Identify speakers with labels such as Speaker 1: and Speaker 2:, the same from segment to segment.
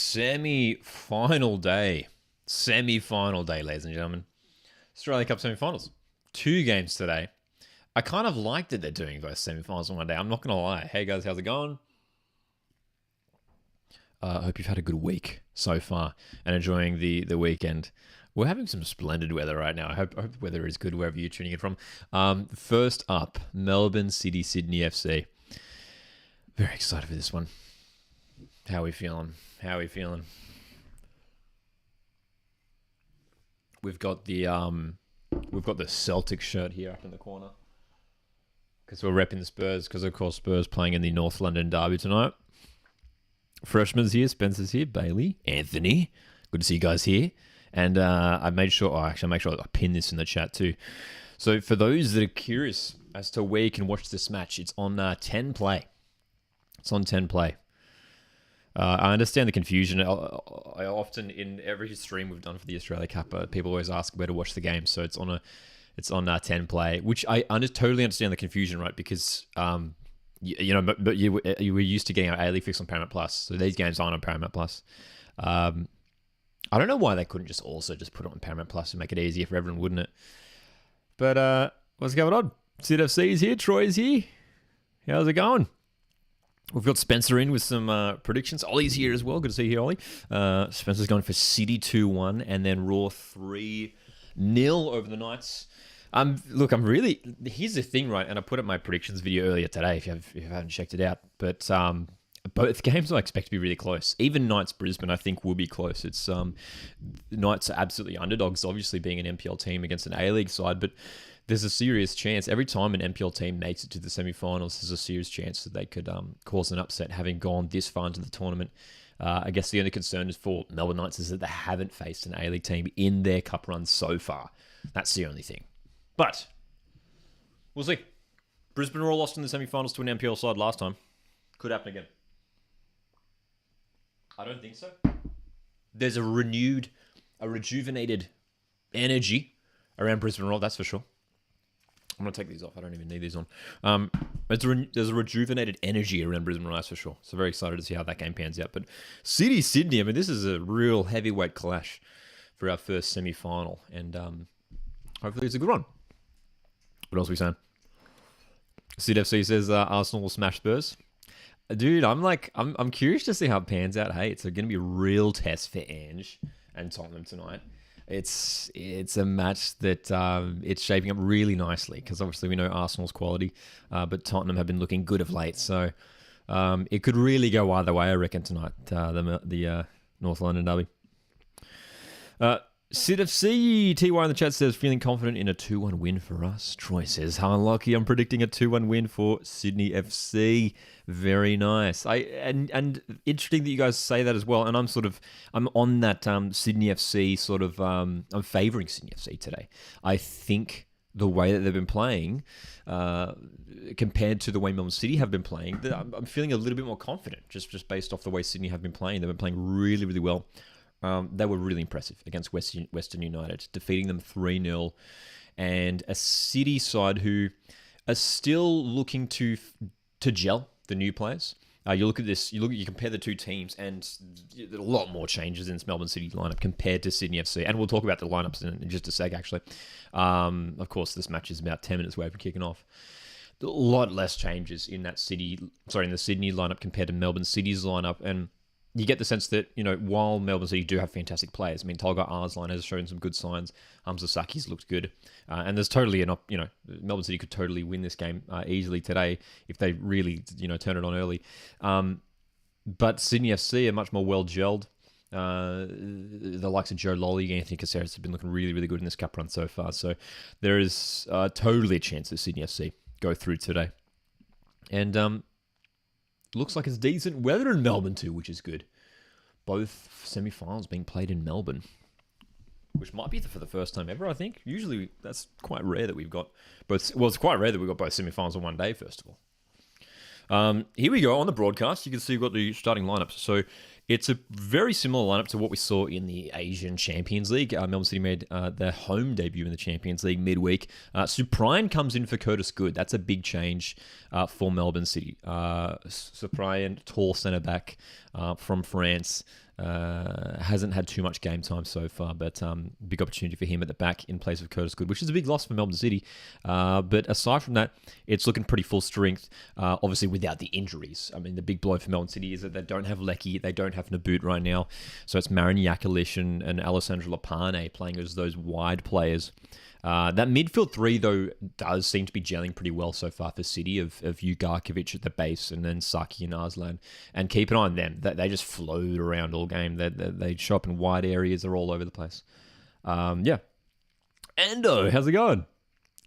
Speaker 1: semi-final day. Semi-final day, ladies and gentlemen. Australia Cup semi-finals. 2 games today. I kind of like that they're doing both semi-finals on one day. I'm not going to lie. Hey guys, how's it going? I hope you've had a good week so far and enjoying the weekend. We're having some splendid weather right now. I hope the weather is good wherever you're tuning in from. First up, Melbourne City, Sydney FC. Very excited for this one. How are we feeling? We've got the Celtic shirt here up in the corner because we're repping the Spurs. Because of course Spurs playing in the North London derby tonight. Freshman's here, Spencer's here, Bailey, Anthony. Good to see you guys here. And I made sure. I pin this in the chat too. So for those that are curious as to where you can watch this match, it's on 10 Play. It's on 10 Play. I understand the confusion. I often, in every stream we've done for the Australia Cup, people always ask where to watch the game. So it's on 10 Play, which I totally understand the confusion, right? Because but you were used to getting our A-League fix on Paramount Plus, so these games aren't on Paramount Plus. I don't know why they couldn't just put it on Paramount Plus and make it easier for everyone, wouldn't it? But what's going on? Sid FC is here. Troy is here. How's it going? We've got Spencer in with some predictions. Ollie's here as well. Good to see you here, Ollie. Spencer's going for City 2-1 and then Raw 3-0 over the Knights. Here's the thing, right? And I put up my predictions video earlier today if you haven't checked it out. But both games I expect to be really close. Even Knights-Brisbane, I think, will be close. It's Knights are absolutely underdogs, obviously being an NPL team against an A-League side, but there's a serious chance. Every time an NPL team makes it to the semi-finals, there's a serious chance that they could cause an upset, having gone this far into the tournament. I guess the only concern is for Melbourne Knights is that they haven't faced an A-League team in their cup run so far. That's the only thing. But we'll see. Brisbane Roar lost in the semi-finals to an NPL side last time. Could happen again. I don't think so. There's a rejuvenated energy around Brisbane Roar, that's for sure. I'm going to take these off. I don't even need these on. There's a rejuvenated energy around Brisbane Roar, that's for sure. So very excited to see how that game pans out. But City, Sydney, I mean, this is a real heavyweight clash for our first semi-final. And hopefully it's a good one. What else are we saying? Sid FC says Arsenal will smash Spurs. Dude, I'm curious to see how it pans out. Hey, it's going to be a real test for Ange and Tottenham tonight. It's a match that it's shaping up really nicely because obviously we know Arsenal's quality, but Tottenham have been looking good of late. So it could really go either way, I reckon, tonight, the North London derby. Sid FC, TY in the chat says, feeling confident in a 2-1 win for us. Troy says, how unlucky. I'm predicting a 2-1 win for Sydney FC. Very nice. And interesting that you guys say that as well. And I'm on that Sydney FC sort of, I'm favouring Sydney FC today. I think the way that they've been playing, compared to the way Melbourne City have been playing, I'm feeling a little bit more confident just based off the way Sydney have been playing. They've been playing really, really well. They were really impressive against Western United, defeating them 3-0, and a City side who are still looking to gel the new players. You look at this, you compare the two teams, and a lot more changes in this Melbourne City lineup compared to Sydney FC. And we'll talk about the lineups in just a sec, actually. Of course, this match is about 10 minutes away from kicking off. A lot less changes in the Sydney lineup compared to Melbourne City's lineup, and you get the sense that, while Melbourne City do have fantastic players, I mean, Tolga Arslan has shown some good signs. Hamza Saki's looked good. And there's totally Melbourne City could totally win this game easily today if they really, turn it on early. But Sydney FC are much more well-gelled. The likes of Joe Lolly, Anthony Caceres have been looking really, really good in this cup run so far. So there is totally a chance that Sydney FC go through today. And looks like it's decent weather in Melbourne too, which is good. Both semi-finals being played in Melbourne, which might be for the first time ever, I think. Usually that's quite rare that we've got both. Well, it's quite rare that we've got both semi-finals on one day, first of all. Here we go on the broadcast. You can see we've got the starting lineups. So it's a very similar lineup to what we saw in the Asian Champions League. Melbourne City made their home debut in the Champions League midweek. Suprian comes in for Curtis Good. That's a big change for Melbourne City. Suprian, tall centre-back from France. Hasn't had too much game time so far, but big opportunity for him at the back in place of Curtis Good, which is a big loss for Melbourne City. But aside from that, it's looking pretty full strength, obviously without the injuries. I mean, the big blow for Melbourne City is that they don't have Lecky, they don't have Naboot right now. So it's Marin Jakalic and Alessandro Lapane playing as those wide players. That midfield three, though, does seem to be gelling pretty well so far for City of Ugarkovic at the base and then Saki and Arslan. And keep an eye on them. They just float around all game. They show up in wide areas. They're all over the place. Yeah. Ando, how's it going?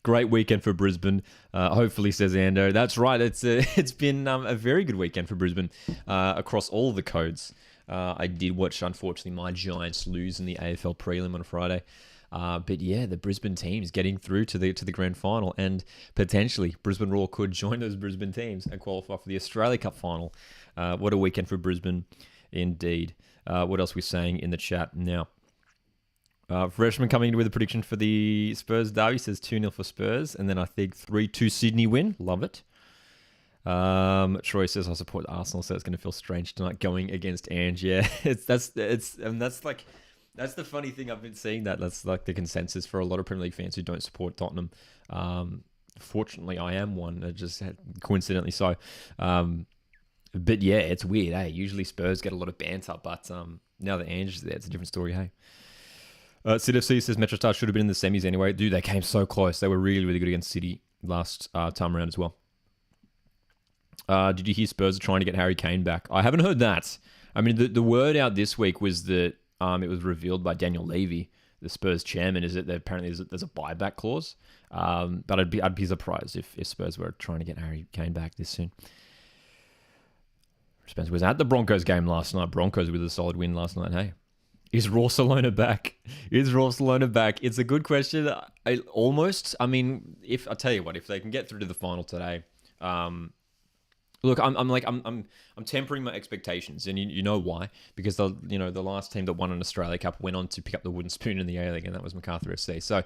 Speaker 1: Great weekend for Brisbane. Hopefully, says Ando. That's right. It's been a very good weekend for Brisbane across all the codes. I did watch, unfortunately, my Giants lose in the AFL prelim on Friday. But yeah, the Brisbane teams getting through to the grand final, and potentially Brisbane Roar could join those Brisbane teams and qualify for the Australia Cup final. What a weekend for Brisbane, indeed. What else are we saying in the chat now? Freshman coming in with a prediction for the Spurs derby, says 2-0 for Spurs, and then I think 3-2 Sydney win. Love it. Troy says I support Arsenal, so it's going to feel strange tonight going against Ange. Yeah, that's the funny thing. I've been seeing that. That's like the consensus for a lot of Premier League fans who don't support Tottenham. Fortunately, I am one. Just coincidentally so. But yeah, it's weird. Hey, usually Spurs get a lot of banter, but now that Ange is there, it's a different story. Hey. Sid FC says MetroStar should have been in the semis anyway. Dude, they came so close. They were really, really good against City last time around as well. Did you hear Spurs are trying to get Harry Kane back? I haven't heard that. I mean, the word out this week was that it was revealed by Daniel Levy, the Spurs chairman, is that apparently there's a buyback clause. But I'd be surprised if Spurs were trying to get Harry Kane back this soon. Spencer was at the Broncos game last night. Broncos with a solid win last night. Hey, is Barcelona back? Is Barcelona back? It's a good question. I mean, if I tell you what, if they can get through to the final today, look, I'm tempering my expectations, and you know why? Because the last team that won an Australia Cup went on to pick up the wooden spoon in the A-League, and that was Macarthur FC. So,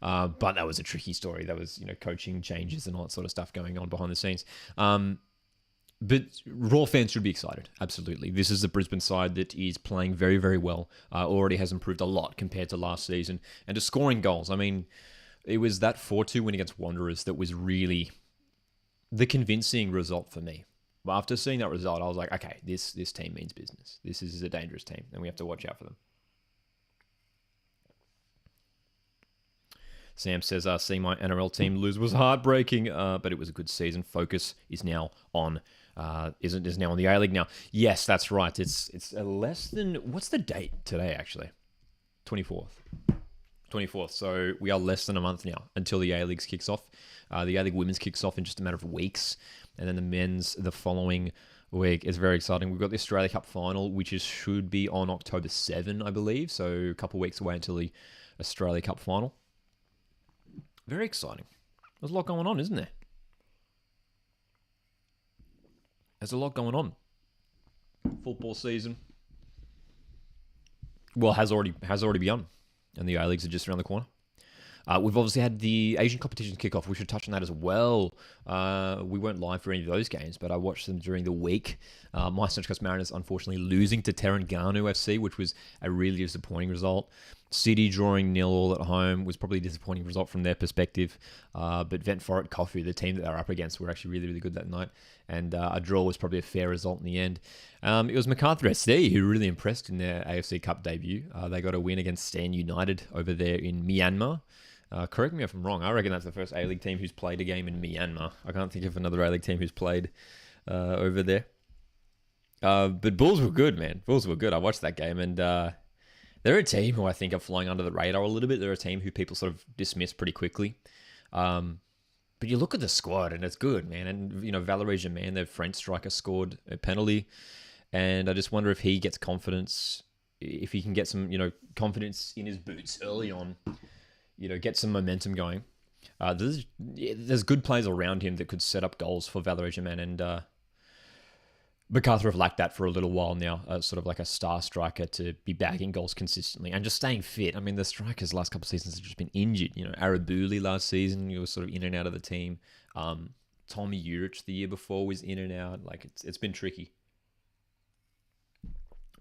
Speaker 1: but that was a tricky story. That was coaching changes and all that sort of stuff going on behind the scenes. But Raw fans should be excited. Absolutely, this is the Brisbane side that is playing very, very well. Already has improved a lot compared to last season, and to scoring goals. I mean, it was that 4-2 win against Wanderers that was really the convincing result for me. But after seeing that result, I was like, okay, this team means business. This is a dangerous team, and we have to watch out for them. Sam says, seeing my NRL team lose was heartbreaking, but it was a good season. Focus is now on is now on the A-League now. Yes, that's right. It's less than, what's the date today, actually? 24th. So we are less than a month now until the A-League kicks off. The A-League women's kicks off in just a matter of weeks, and then the men's the following week. Is very exciting. We've got the Australia Cup final, which should be on October 7, I believe. So a couple of weeks away until the Australia Cup final. Very exciting. There's a lot going on, isn't there? There's a lot going on. Football season, well, has already begun, and the A-Leagues are just around the corner. We've obviously had the Asian competitions kick off. We should touch on that as well. We weren't live for any of those games, but I watched them during the week. My Central Coast Mariners unfortunately losing to Terengganu FC, which was a really disappointing result. City drawing 0-0 at home was probably a disappointing result from their perspective. But Vent Forest Coffee, the team that they were up against, were actually really, really good that night. And a draw was probably a fair result in the end. It was Macarthur SC who really impressed in their AFC Cup debut. They got a win against Stan United over there in Myanmar. Correct me if I'm wrong. I reckon that's the first A-League team who's played a game in Myanmar. I can't think of another A-League team who's played over there. But Bulls were good, man. Bulls were good. I watched that game, and they're a team who I think are flying under the radar a little bit. They're a team who people sort of dismiss pretty quickly. But you look at the squad, and it's good, man. And, Valerie Germain, their French striker, scored a penalty. And I just wonder if he gets confidence, if he can get some, confidence in his boots early on, get some momentum going. There's good players around him that could set up goals for Valerie Germain, and MacArthur have lacked that for a little while now, sort of like a star striker to be bagging goals consistently and just staying fit. I mean, the strikers last couple of seasons have just been injured. Arabuli last season, he was sort of in and out of the team. Tommy Urich the year before was in and out. Like, it's been tricky.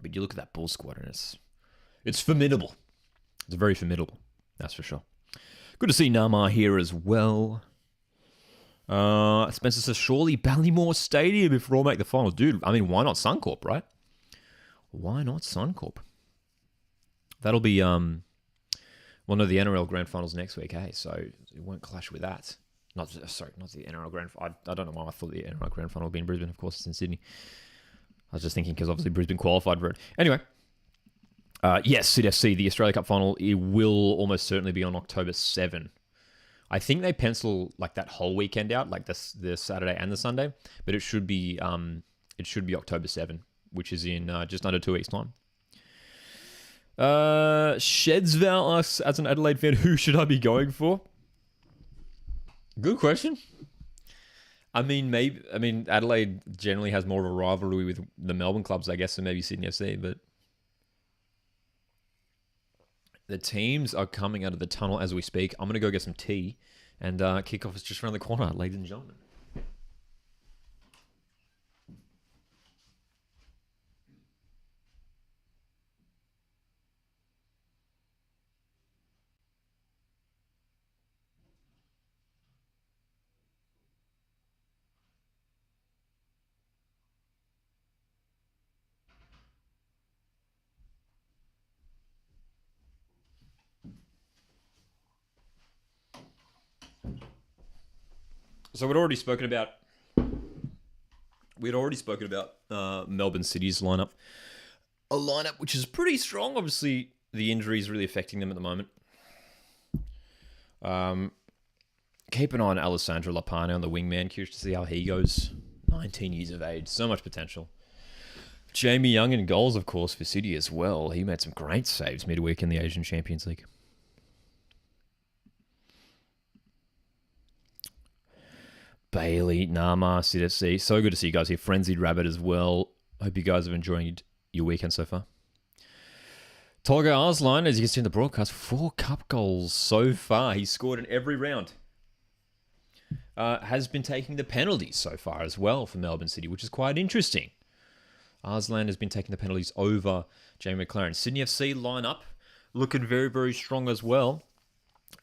Speaker 1: But you look at that Bull squad and it's formidable. It's very formidable, that's for sure. Good to see Namar here as well. Spencer says, surely Ballymore Stadium if Raw make the final. Dude, I mean, why not Suncorp, right? Why not Suncorp? That'll be, the NRL Grand Finals next week, hey? So it won't clash with that. Not the NRL Grand Final. I don't know why I thought the NRL Grand Final would be in Brisbane. Of course, it's in Sydney. I was just thinking because obviously Brisbane qualified for it. Anyway, yes, CDFC, the Australia Cup final, it will almost certainly be on October 7. I think they pencil like that whole weekend out, like the Saturday and the Sunday, but it should be October 7, which is in just under 2 weeks' time. Shedsval asks, as an Adelaide fan, who should I be going for? Good question. I mean, Adelaide generally has more of a rivalry with the Melbourne clubs, I guess, than maybe Sydney FC, but the teams are coming out of the tunnel as we speak. I'm going to go get some tea, and kickoff is just around the corner, ladies and gentlemen. So we'd already spoken about Melbourne City's lineup. A lineup which is pretty strong. Obviously, the injury is really affecting them at the moment. Keep an eye on Alessandro Lapane on the wingman. Curious to see how he goes. 19 years of age. So much potential. Jamie Young in goals, of course, for City as well. He made some great saves midweek in the Asian Champions League. Bailey, Nama, CDFC. So good to see you guys here. Frenzied Rabbit as well. Hope you guys have enjoyed your weekend so far. Tolga Arslan, as you can see in the broadcast, 4 cup goals so far. He's scored in every round. Has been taking the penalties so far as well for Melbourne City, which is quite interesting. Arslan has been taking the penalties over Jamie McLaren. Sydney FC lineup looking very, very strong as well.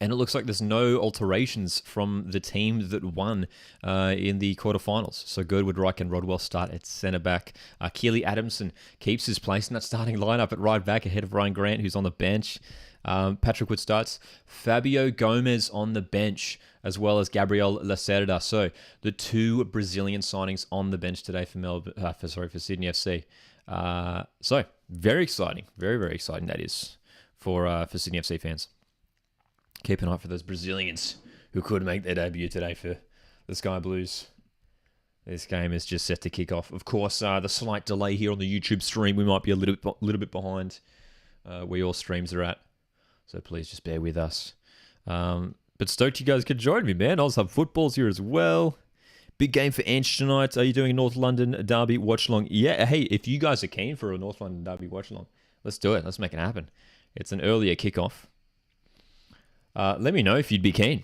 Speaker 1: And it looks like there's no alterations from the team that won in the quarterfinals. So Girdwood, Reich, and Rodwell start at centre back. Keely Adamson keeps his place in that starting lineup at right back ahead of Ryan Grant, who's on the bench. Patrick Wood starts. Fabio Gomez on the bench, as well as Gabriel Lacerda. So the 2 Brazilian signings on the bench today for for Sydney FC. So very exciting, very, very exciting that is for Sydney FC fans. Keep an eye for those Brazilians who could make their debut today for the Sky Blues. This game is just set to kick off. Of course, the slight delay here on the YouTube stream. We might be a little bit behind where your streams are at. So please just bear with us. But stoked you guys could join me, man. Oz Hub Football's here as well. Big game for Ange tonight. Are you doing a North London Derby watch-along? Yeah, hey, if you guys are keen for a North London Derby watch-along, let's do it. Let's make it happen. It's an earlier kickoff. Let me know if you'd be keen.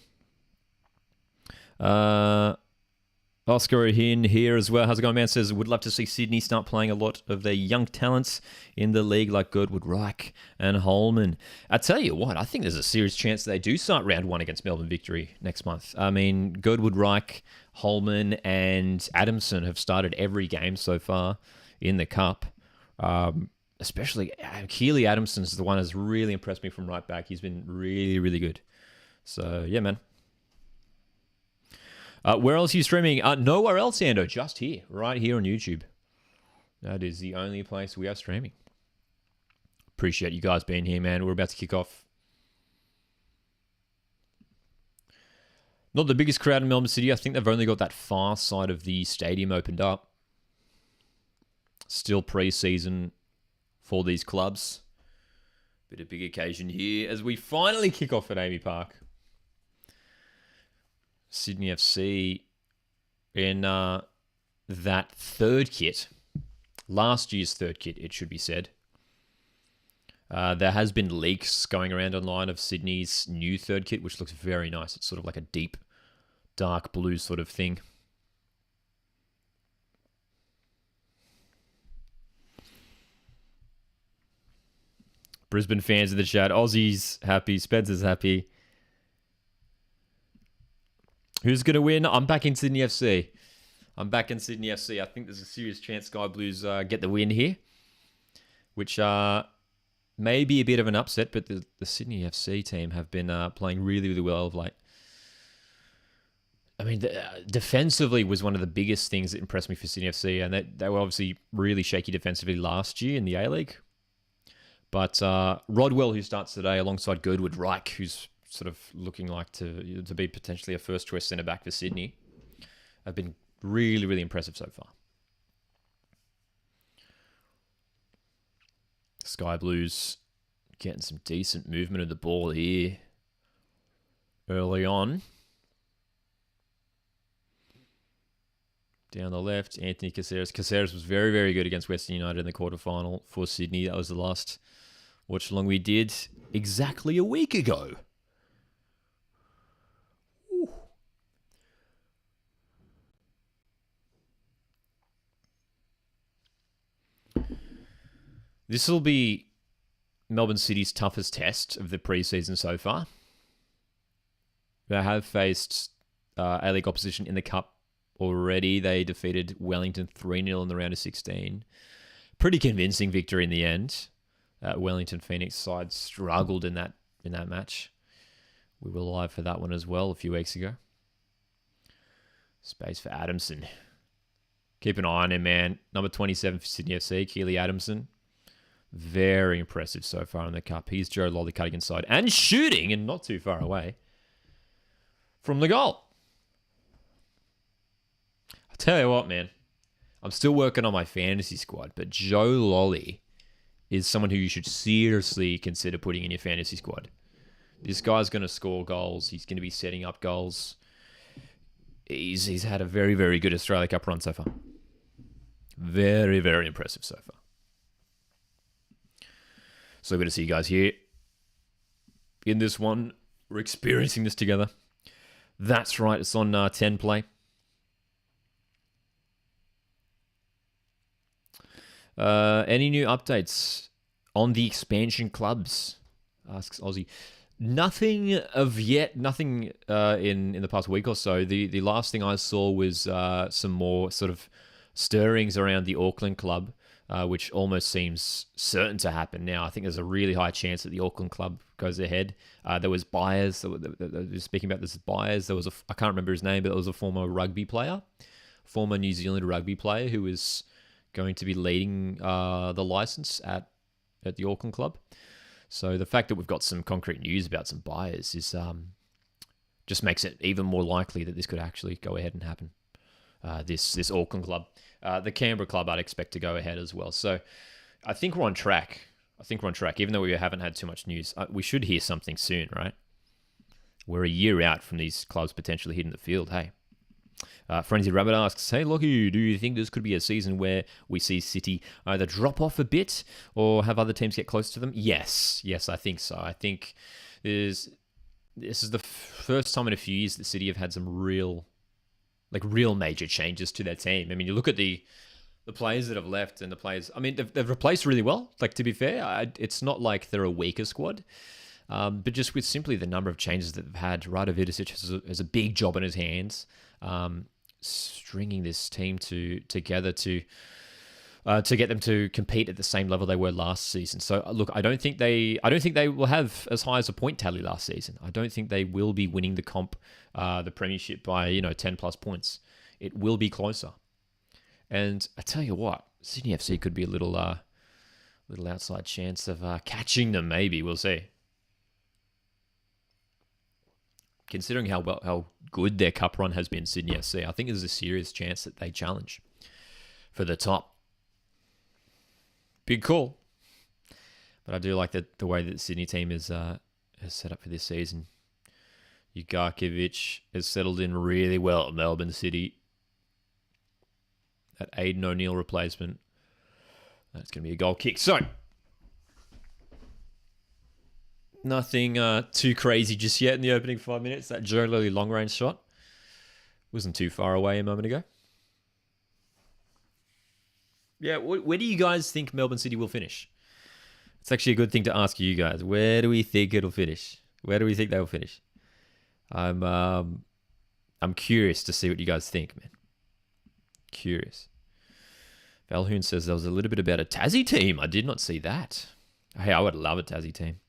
Speaker 1: Oscar in here as well. How's it going, man? Says, would love to see Sydney start playing a lot of their young talents in the league like Girdwood, Reich, and Holman. I tell you what, I think there's a serious chance they do start round 1 against Melbourne Victory next month. I mean, Girdwood, Reich, Holman, and Adamson have started every game so far in the Cup. Especially Keely Adamson is the one that's really impressed me from right back. He's been really, really good. So, yeah, man. Where else are you streaming? Nowhere else, Ando. Just here. Right here on YouTube. That is the only place we are streaming. Appreciate you guys being here, man. We're about to kick off. Not the biggest crowd in Melbourne City. I think they've only got that far side of the stadium opened up. Still pre-season for these clubs. Bit of big occasion here as we finally kick off at Amy Park. Sydney FC in that third kit. Last year's third kit, it should be said. There has been leaks going around online of Sydney's new third kit, which looks very nice. It's sort of like a deep, dark blue sort of thing. Brisbane fans in the chat. Aussies happy. Spencer's happy. Who's going to win? I'm back in Sydney FC. I'm back in Sydney FC. I think there's a serious chance Sky Blues get the win here, which may be a bit of an upset, but the Sydney FC team have been playing really, really well of late. I mean, defensively was one of the biggest things that impressed me for Sydney FC, and they were obviously really shaky defensively last year in the A-League. But Rodwell, who starts today alongside Girdwood Reich, who's sort of looking like to be potentially a first-choice centre-back for Sydney, have been really, really impressive so far. Sky Blues getting some decent movement of the ball here early on. Down the left, Anthony Caceres. Caceres was very, very good against Western United in the quarterfinal for Sydney. That was the last watch-along we did exactly a week ago. Ooh. This will be Melbourne City's toughest test of the preseason so far. They have faced A-League opposition in the Cup already. They defeated Wellington 3-0 in the round of 16. Pretty convincing victory in the end. Wellington Phoenix side struggled in that match. We were live for that one as well a few weeks ago. Space for Adamson. Keep an eye on him, man. Number 27 for Sydney FC, Keely Adamson. Very impressive so far in the Cup. He's Joe Lolly cutting inside and shooting, and not too far away from the goal. I'll tell you what, man. I'm still working on my fantasy squad, but Joe Lolly is someone who you should seriously consider putting in your fantasy squad. This guy's going to score goals. He's going to be setting up goals. He's had a very, very good Australia Cup run so far. Very, very impressive so far. So good to see you guys here in this one. We're experiencing this together. That's right. It's on 10 play. Any new updates on the expansion clubs? Asks Aussie. Nothing of yet. Nothing in the past week or so. The last thing I saw was some more sort of stirrings around the Auckland club, which almost seems certain to happen now. I think there's a really high chance that the Auckland club goes ahead. There was buyers. Speaking about this buyers, there was I can't remember his name, but it was a former rugby player, former New Zealand rugby player who was going to be leading the license at the Auckland club. So the fact that we've got some concrete news about some buyers is just makes it even more likely that this could actually go ahead and happen. This Auckland club. The Canberra club I'd expect to go ahead as well. So I think we're on track. Even though we haven't had too much news. We should hear something soon, right? We're a year out from these clubs potentially hitting the field, hey. Frenzy Rabbit asks, hey, Lockie, do you think this could be a season where we see City either drop off a bit or have other teams get close to them? Yes, I think so. I think this is the first time in a few years that City have had some real major changes to their team. I mean, you look at the players that have left and the players, I mean, they've replaced really well. Like, to be fair, it's not like they're a weaker squad. But just with simply the number of changes that they've had, Rada Vidicic has a big job in his hands, stringing this team together to get them to compete at the same level they were last season. So look, I don't think they will have as high as a point tally last season. I don't think they will be winning the comp, the premiership by 10 plus points. It will be closer. And I tell you what, Sydney FC could be a little outside chance of catching them. Maybe we'll see. Considering how good their cup run has been, Sydney FC, I think there's a serious chance that they challenge for the top. Big call. But I do like the way that the Sydney team is set up for this season. Ugarkovic has settled in really well at Melbourne City. That Aidan O'Neill replacement. That's going to be a goal kick. So, nothing too crazy just yet in the opening 5 minutes. That Joe Lilly long-range shot wasn't too far away a moment ago. Yeah, where do you guys think Melbourne City will finish? It's actually a good thing to ask you guys. Where do we think it'll finish? Where do we think they'll finish? I'm curious to see what you guys think, man. Curious. Valhoon says there was a little bit about a Tassie team. I did not see that. Hey, I would love a Tassie team.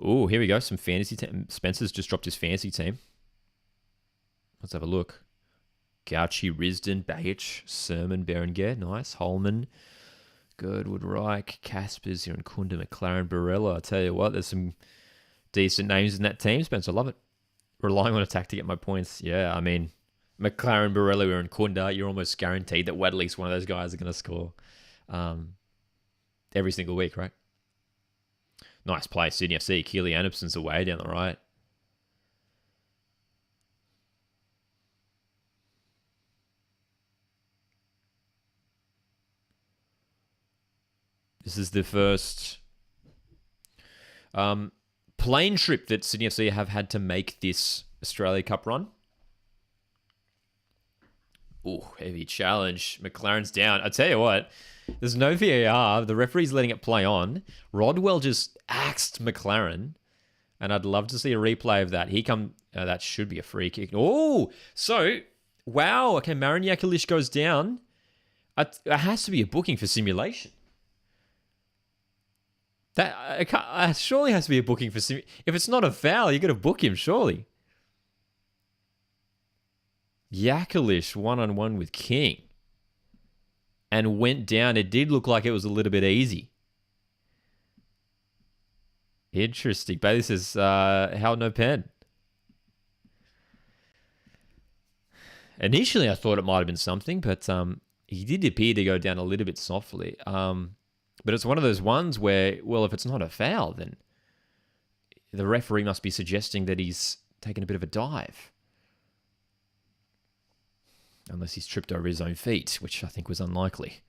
Speaker 1: Oh, here we go. Some fantasy team. Spencer's just dropped his fantasy team. Let's have a look. Gauchi, Risden, Bajic, Sermon, Berenguer. Nice. Holman, Girdwood, Reich, Caspers, here and Kunda, McLaren, Barella. I tell you what, there's some decent names in that team, Spencer. I love it. Relying on attack to get my points. Yeah, I mean, McLaren, Barella, and Kunda, you're almost guaranteed that at least one of those guys are going to score every single week, right? Nice play, Sydney FC. Keely Anderson's away down the right. This is the first plane trip that Sydney FC have had to make this Australia Cup run. Ooh, heavy challenge. McLaren's down. I tell you what, there's no VAR. The referee's letting it play on. Rodwell just axed McLaren, and I'd love to see a replay of that. That should be a free kick. Oh, so, wow. Okay, Marin Yakulic goes down. It has to be a booking for simulation. That surely has to be a booking for simulation. If it's not a foul, you're going to book him, surely. Yakulic one-on-one with King. And went down. It did look like it was a little bit easy. Interesting. Bailey says, how no pen? Initially, I thought it might have been something, but he did appear to go down a little bit softly. But it's one of those ones where, well, if it's not a foul, then the referee must be suggesting that he's taken a bit of a dive. Unless he's tripped over his own feet, which I think was unlikely.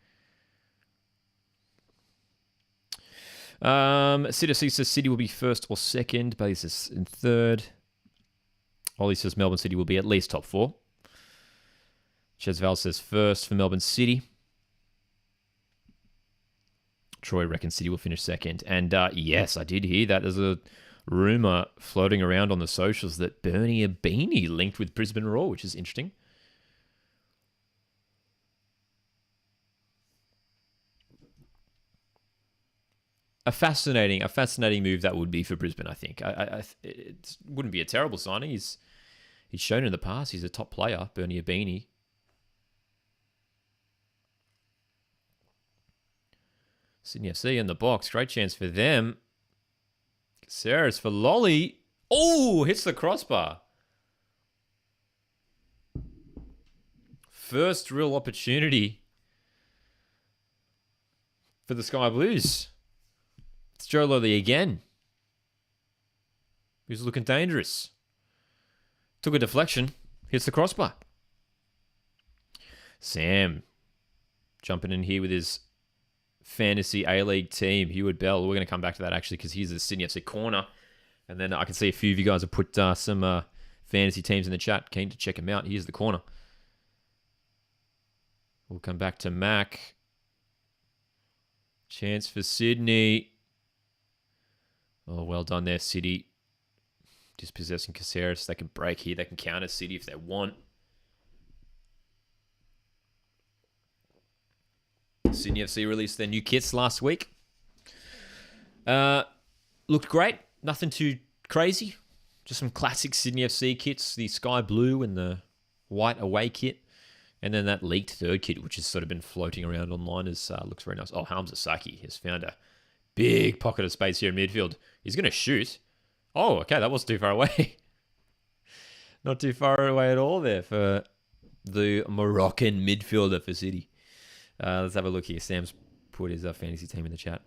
Speaker 1: CDC says City will be first or second. Bailey says in third. Ollie says Melbourne City will be at least top four. Chesval says first for Melbourne City. Troy reckons City will finish second. And yes, I did hear that. There's a rumour floating around on the socials that Bernie Abini linked with Brisbane Roar, which is interesting. A fascinating move that would be for Brisbane, I think. It wouldn't be a terrible signing. He's shown in the past he's a top player, Bernie Abini. Sydney FC in the box. Great chance for them. Caceres for Lolly. Oh, hits the crossbar. First real opportunity for the Sky Blues. It's Joe Lolly again. He's looking dangerous. Took a deflection. Hits the crossbar. Sam jumping in here with his fantasy A-League team. Heward Bell. We're going to come back to that actually because he's the Sydney FC corner. And then I can see a few of you guys have put some fantasy teams in the chat. Keen to check him out. Here's the corner. We'll come back to Mac. Chance for Sydney. Oh, well done there, City. Dispossessing Caceres. They can break here. They can counter City if they want. Sydney FC released their new kits last week. Looked great. Nothing too crazy. Just some classic Sydney FC kits. The sky blue and the white away kit. And then that leaked third kit, which has sort of been floating around online, looks very nice. Oh, Hamza Saki has found a big pocket of space here in midfield. He's going to shoot. Oh, okay, that wasn't too far away. Not too far away at all there for the Moroccan midfielder for City. Let's have a look here. Sam's put his fantasy team in the chat.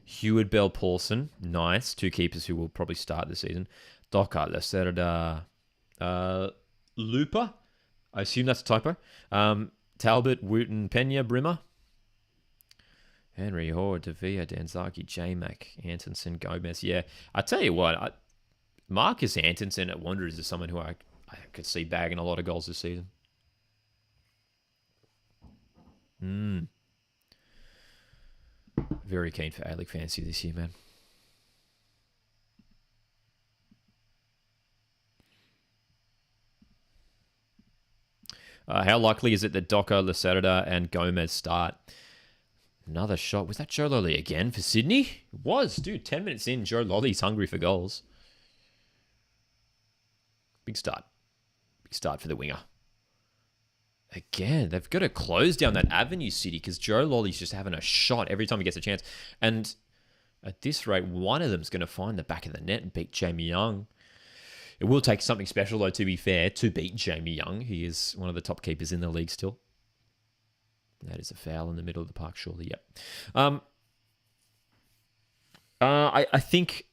Speaker 1: Heward Bell Paulson. Nice. Two keepers who will probably start this season. Docker, Lacerda, Lupa. I assume that's a typo. Talbot, Wooten, Pena, Brimmer. Henry, Horde, Davia, Danzaki, J-Mac, Antonsen, Gomez. Yeah, I tell you what, Marcus Antonsen at Wanderers is someone who I could see bagging a lot of goals this season. Very keen for A-League Fantasy this year, man. How likely is it that Docker, Lacerda, and Gomez start? Another shot. Was that Joe Lolly again for Sydney? It was, dude. 10 minutes in, Joe Lolly's hungry for goals. Big start. Big start for the winger. Again, they've got to close down that avenue, City, because Joe Lolly's just having a shot every time he gets a chance. And at this rate, one of them's going to find the back of the net and beat Jamie Young. It will take something special, though, to be fair, to beat Jamie Young. He is one of the top keepers in the league still. That is a foul in the middle of the park, surely. Yep. I think...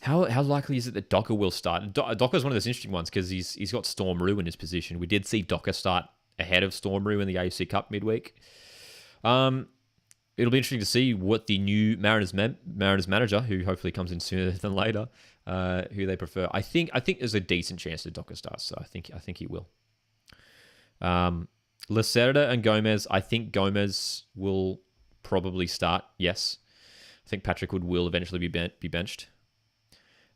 Speaker 1: How likely is it that Docker will start? Docker's one of those interesting ones because he's got Storm Roo in his position. We did see Docker start ahead of Storm Roo in the AFC Cup midweek. It'll be interesting to see what the new Mariners manager, who hopefully comes in sooner than later, who they prefer. I think there's a decent chance that Docker starts, so I think he will. Lacerda and Gomez. I think Gomez will probably start. Yes, I think Patrick Wood will eventually be benched.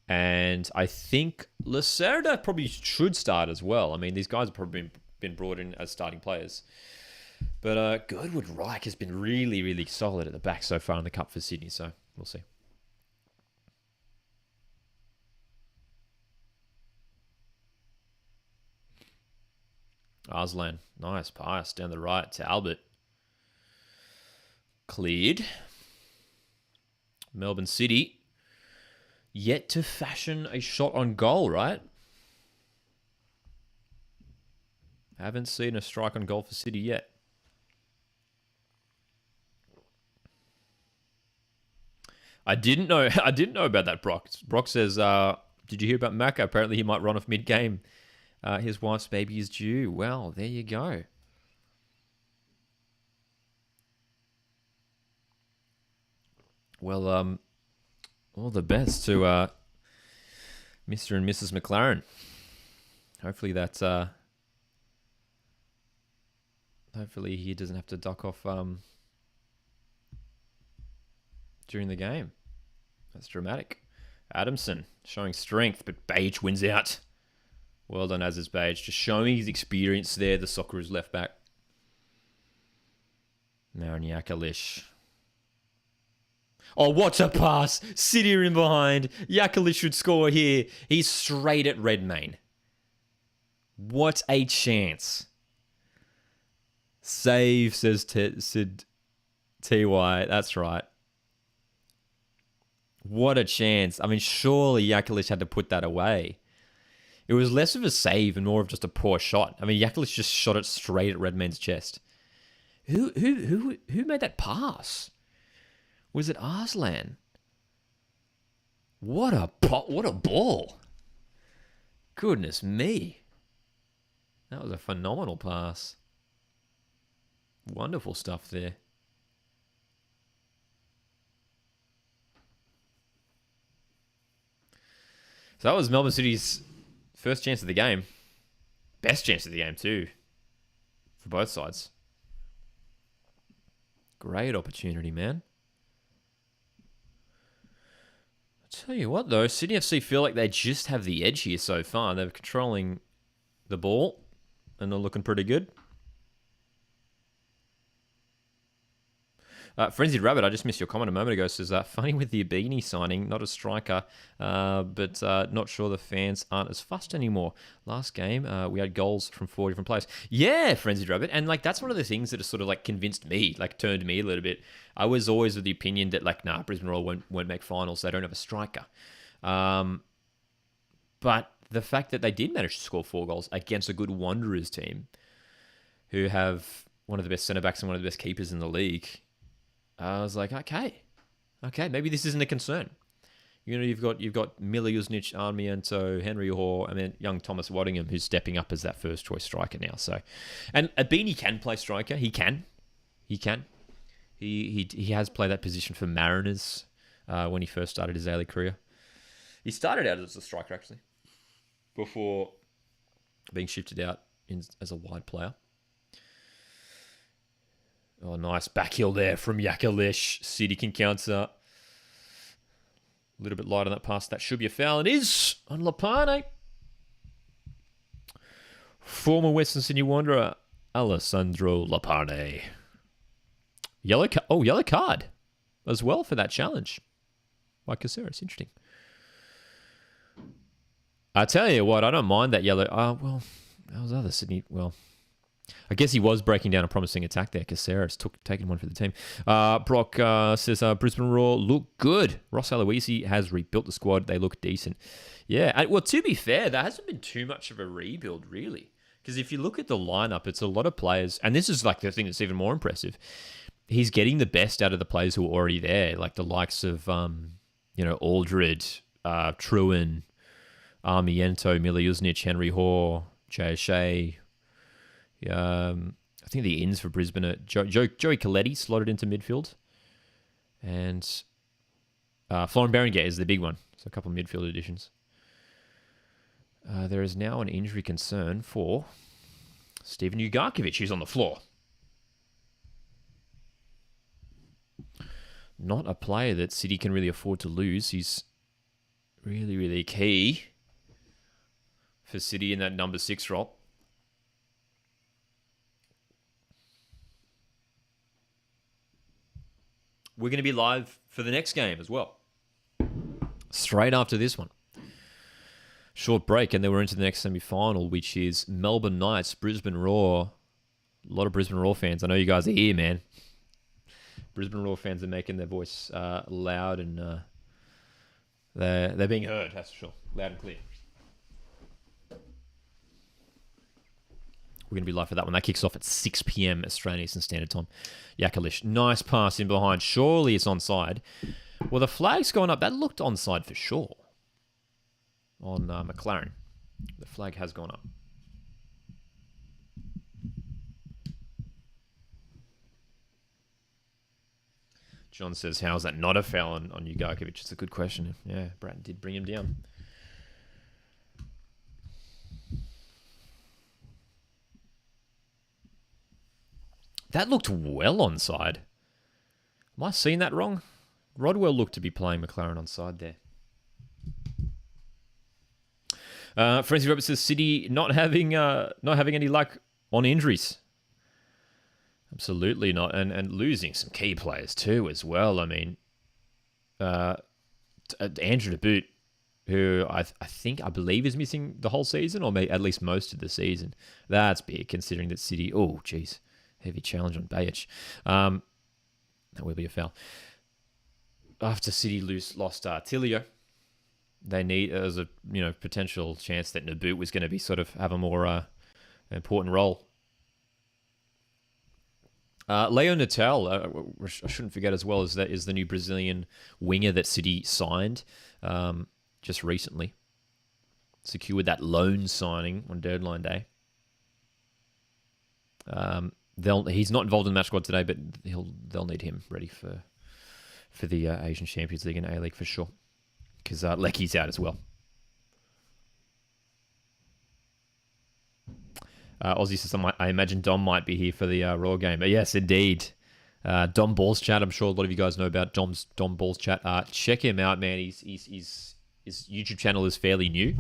Speaker 1: And I think Lacerda probably should start as well. I mean, these guys have probably been brought in as starting players. But Goodwood Reich has been really, really solid at the back so far in the Cup for Sydney, so we'll see. Arslan, nice pass down the right to Albert. Cleared. Melbourne City. Yet to fashion a shot on goal, right? Haven't seen a strike on goal for City yet. I didn't know about that, Brock. Brock says, did you hear about Macca? Apparently he might run off mid-game. His wife's baby is due. Well, there you go. Well, all the best to Mr. and Mrs. McLaren. Hopefully hopefully he doesn't have to duck off during the game. That's dramatic. Adamson showing strength, but Beige wins out. Well done, Aziz Beige. Just showing his experience there, the Socceroos left back. Marin Yakalish. Oh, what a pass. City are in behind. Yakalish should score here. He's straight at Redmayne. What a chance. Save, says Sid TY. That's right. What a chance. I mean, surely Yakalish had to put that away. It was less of a save and more of just a poor shot. I mean, Yakalish just shot it straight at Redmayne's chest. Who made that pass? Was it Arslan? What a ball. Goodness me. That was a phenomenal pass. Wonderful stuff there. So that was Melbourne City's first chance of the game. Best chance of the game too. For both sides. Great opportunity, man. Tell you what, though, Sydney FC feel like they just have the edge here so far. They're controlling the ball, and they're looking pretty good. Frenzied Rabbit, I just missed your comment a moment ago, says, funny with the Abini signing, not a striker, but not sure the fans aren't as fussed anymore. Last game, we had goals from 4 different players. Yeah, Frenzied Rabbit, and that's one of the things that has sort of convinced me, turned me a little bit. I was always of the opinion that nah, Brisbane Royal won't make finals, they don't have a striker. But the fact that they did manage to score 4 goals against a good Wanderers team, who have one of the best centre-backs and one of the best keepers in the league, I was like, okay, maybe this isn't a concern. You know, you've got Mila Jusnic, Armiento, Henry Hoare, and then young Thomas Waddingham, who's stepping up as that first choice striker now. So, and Abini can play striker. He can. He has played that position for Mariners when he first started his A-League career. He started out as a striker actually, before being shifted out as a wide player. Oh, nice back heel there from Yakalish. City can counter. A little bit light on that pass. That should be a foul. It is on Lapane. Former Western Sydney Wanderer, Alessandro Lapane. Yellow card as well for that challenge by Caceres. Interesting. I tell you what, I don't mind that yellow. Well, that was other Sydney. Well, I guess he was breaking down a promising attack there. Caceres taking one for the team. Brock says Brisbane Roar look good. Ross Aloisi has rebuilt the squad. They look decent. Yeah, well, to be fair, there hasn't been too much of a rebuild, really. Because if you look at the lineup, it's a lot of players. And this is like the thing that's even more impressive. He's getting the best out of the players who are already there, like the likes of, Aldred, Truan, Armiento, Mila Jusnic, Henry Hoare, Jay O'Shea. I think the ins for Brisbane are Joey Coletti slotted into midfield. And Florin Berenguer is the big one. So a couple of midfield additions. There is now an injury concern for Steven Ugarkovic, who's on the floor. Not a player that City can really afford to lose. He's really, really key for City in that number 6 role. We're going to be live for the next game as well. Straight after this one. Short break, and then we're into the next semi-final, which is Melbourne Knights, Brisbane Roar. A lot of Brisbane Roar fans. I know you guys are here, man. Brisbane Roar fans are making their voice loud, and they're being heard, that's for sure. Loud and clear. We're going to be live for that one. That kicks off at 6 p.m. Australian Eastern Standard Time. Yakalish, nice pass in behind. Surely it's onside. Well, the flag's gone up. That looked onside for sure on McLaren. The flag has gone up. John says, how is that not a foul on Ugarkovic? It's a good question. Yeah, Bratton did bring him down. That looked well onside. Am I seeing that wrong? Rodwell looked to be playing McLaren onside there. Frenzy Robert says City not having any luck on injuries. Absolutely not, and losing some key players too as well. I mean, Andrew De Boot, who I believe is missing the whole season, or maybe at least most of the season. That's big considering that City. Oh, geez, heavy challenge on Bajic. That will be a foul. After City lost Tilio, they need there's a potential chance that Naboot was going to be have a more important role. Leo Natal, I shouldn't forget as well, is the new Brazilian winger that City signed just recently. Secured that loan signing on deadline day. He's not involved in the match squad today, but they'll need him ready for the Asian Champions League and A-League for sure. Because Lecky's out as well. Aussie says, I imagine Dom might be here for the Raw game. But yes, indeed. Dom Balls Chat. I'm sure a lot of you guys know about Dom Balls Chat. Check him out, man. His YouTube channel is fairly new.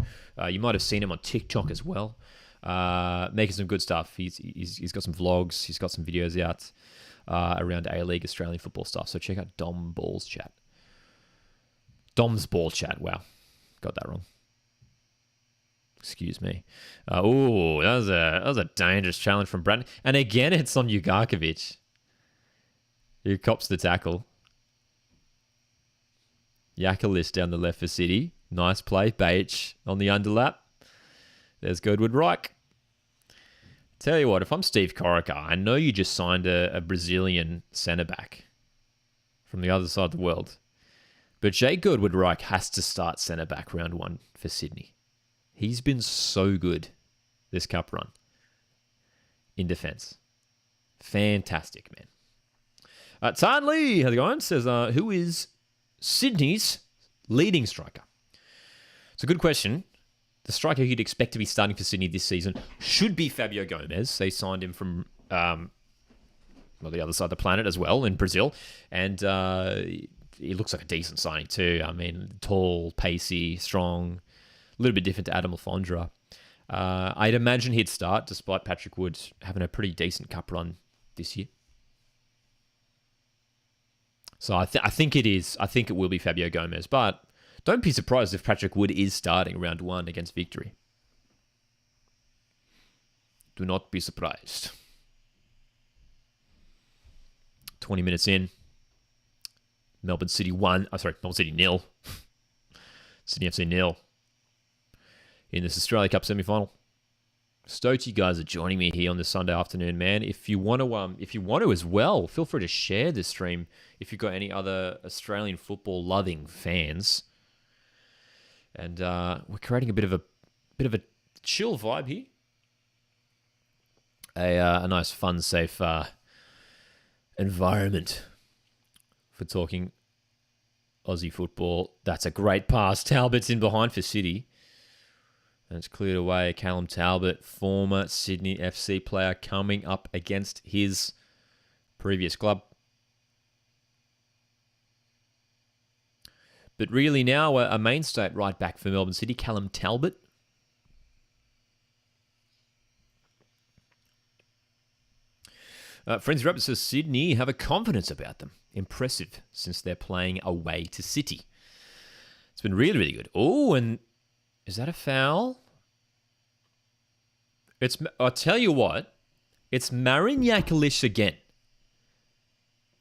Speaker 1: You might have seen him on TikTok as well. Making some good stuff. He's got some vlogs. He's got some videos out around A-League Australian football stuff. So check out Dom Balls Chat. Dom's Ball Chat. Wow. Got that wrong. Excuse me. That was a dangerous challenge from Bratton. And again, it's on Ugarkovic, who cops the tackle. Yakalis down the left for City. Nice play. Bajic on the underlap. There's Goodwood Reich. Tell you what, if I'm Steve Corica, I know you just signed a Brazilian centre-back from the other side of the world. But Jay Goodwood Reich has to start centre-back round 1 for Sydney. He's been so good this cup run in defence. Fantastic, man. Tan Lee, how's it going? Says, who is Sydney's leading striker? It's a good question. The striker you'd expect to be starting for Sydney this season should be Fabio Gomez. They signed him from the other side of the planet as well in Brazil. And he looks like a decent signing too. I mean, tall, pacey, strong, a little bit different to Adam Lafondra. I'd imagine he'd start, despite Patrick Wood having a pretty decent cup run this year. So I think it is. I think it will be Fabio Gomez. But don't be surprised if Patrick Wood is starting round 1 against Victory. Do not be surprised. 20 minutes in. Melbourne City 0. Sydney FC 0. In this Australia Cup semi-final. Stoked you guys are joining me here on this Sunday afternoon, man. If you want to as well, feel free to share this stream if you've got any other Australian football loving fans. And we're creating a bit of a chill vibe here. A nice, fun, safe environment for talking Aussie football. That's a great pass. Talbot's in behind for City. And it's cleared away. Callum Talbot, former Sydney FC player, coming up against his previous club. But really now a mainstay at right back for Melbourne City, Callum Talbot. Frenzy Rabbit says Sydney have a confidence about them. Impressive since they're playing away to City. It's been really, really good. Oh, and is that a foul? I'll tell you what, it's Marin Jakalic again.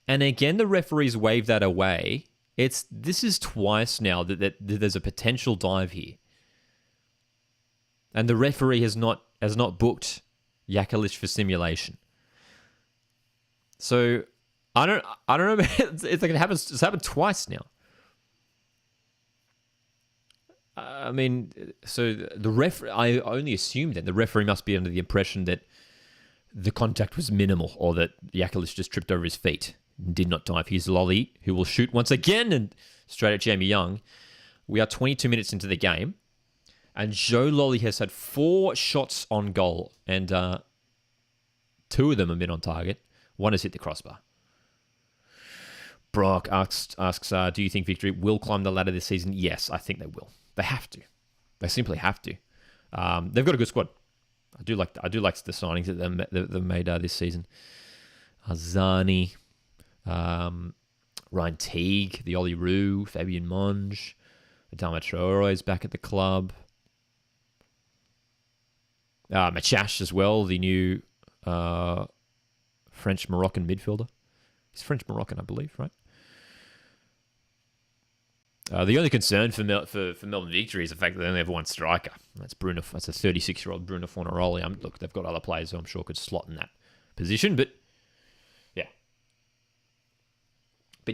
Speaker 1: And again, the referees waved that away. This is twice now that there's a potential dive here. And the referee has not booked Jakalic for simulation. So I don't know. It's like it's happened twice now. I mean, so I only assumed that the referee must be under the impression that the contact was minimal, or that Jakalic just tripped over his feet and did not dive. Here's Lolly, who will shoot once again and straight at Jamie Young. We are 22 minutes into the game, and Joe Lolly has had 4 shots on goal, and 2 of them have been on target. 1 has hit the crossbar. Brock asks, do you think Victory will climb the ladder this season? Yes, I think they will. They have to. They simply have to. They've got a good squad. I do like the signings that they've made this season. Azani, Ryan Teague, the Ollie Roo, Fabian Monge, Adama Traore is back at the club. Machash as well, the new French-Moroccan midfielder. He's French-Moroccan, I believe, right? The only concern for Melbourne Victory is the fact that they only have 1 striker. That's Bruno. That's a 36-year-old Bruno Fornaroli. Look, they've got other players who I'm sure could slot in that position, but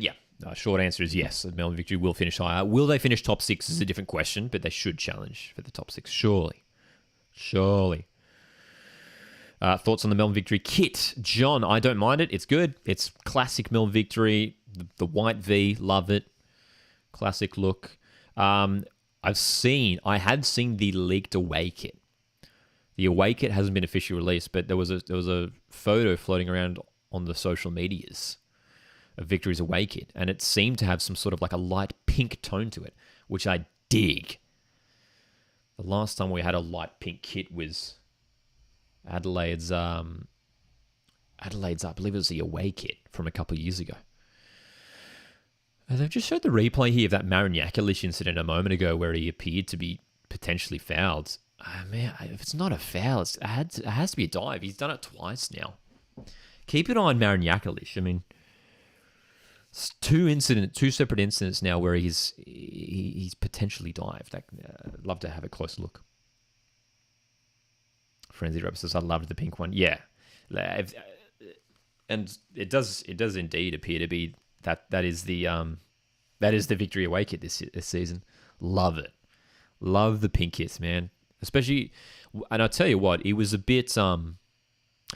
Speaker 1: yeah. Short answer is yes. Melbourne Victory will finish higher. Will they finish top 6 is a different question, but they should challenge for the top 6, surely. Thoughts on the Melbourne Victory kit? John, I don't mind it. It's good. It's classic Melbourne Victory. The white V, love it. Classic look. I had seen the leaked away kit. The away kit hasn't been officially released, but there was a photo floating around on the social medias of Victory's away kit, and it seemed to have some sort of like a light pink tone to it, which I dig. The last time we had a light pink kit was Adelaide's, I believe it was the away kit from a couple of years ago. And they've just showed the replay here of that Marin Jakalic incident a moment ago where he appeared to be potentially fouled. Man, if it's not a foul, it has to be a dive. He's done it twice now. Keep an eye on Marin Jakalic. I mean, it's 2 separate incidents now where he's potentially dived. I'd love to have a closer look. Frenzy Rep says, I loved the pink one. Yeah. And it does indeed appear to be that is the Victory away kit this season. Love it. Love the pink kits, man. Especially, and I'll tell you what, it was a bit,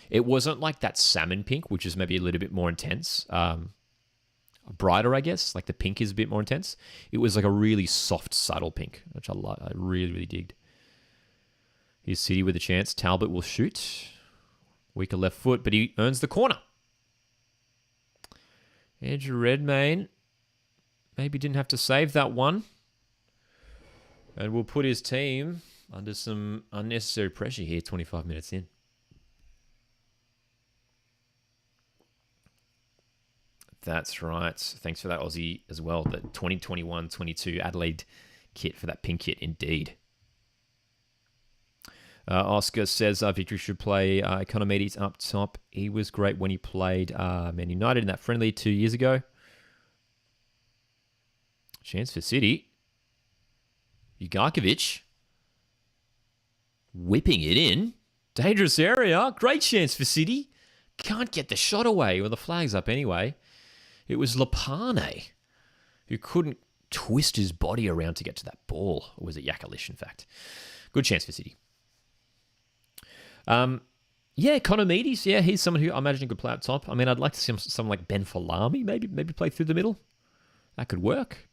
Speaker 1: it wasn't like that salmon pink, which is maybe a little bit more intense. Brighter, I guess. Like the pink is a bit more intense. It was like a really soft, subtle pink, which I really, really digged. Here's City with a chance. Talbot will shoot. Weaker left foot, but he earns the corner. Andrew Redmayne maybe didn't have to save that one. And we'll put his team under some unnecessary pressure here 25 minutes in. That's right. Thanks for that, Aussie, as well. The 2021-22 Adelaide kit for that pink kit, indeed. Oscar says Victory should play Economides up top. He was great when he played Man United in that friendly 2 years ago. Chance for City. Ugarkovic. Whipping it in. Dangerous area. Great chance for City. Can't get the shot away. Well, the flag's up anyway. It was Lapane who couldn't twist his body around to get to that ball. Or was it Yakalish, in fact? Good chance for City. Yeah, Economides. Yeah, he's someone who I imagine could play up top. I mean, I'd like to see someone like Ben Falami maybe play through the middle. That could work.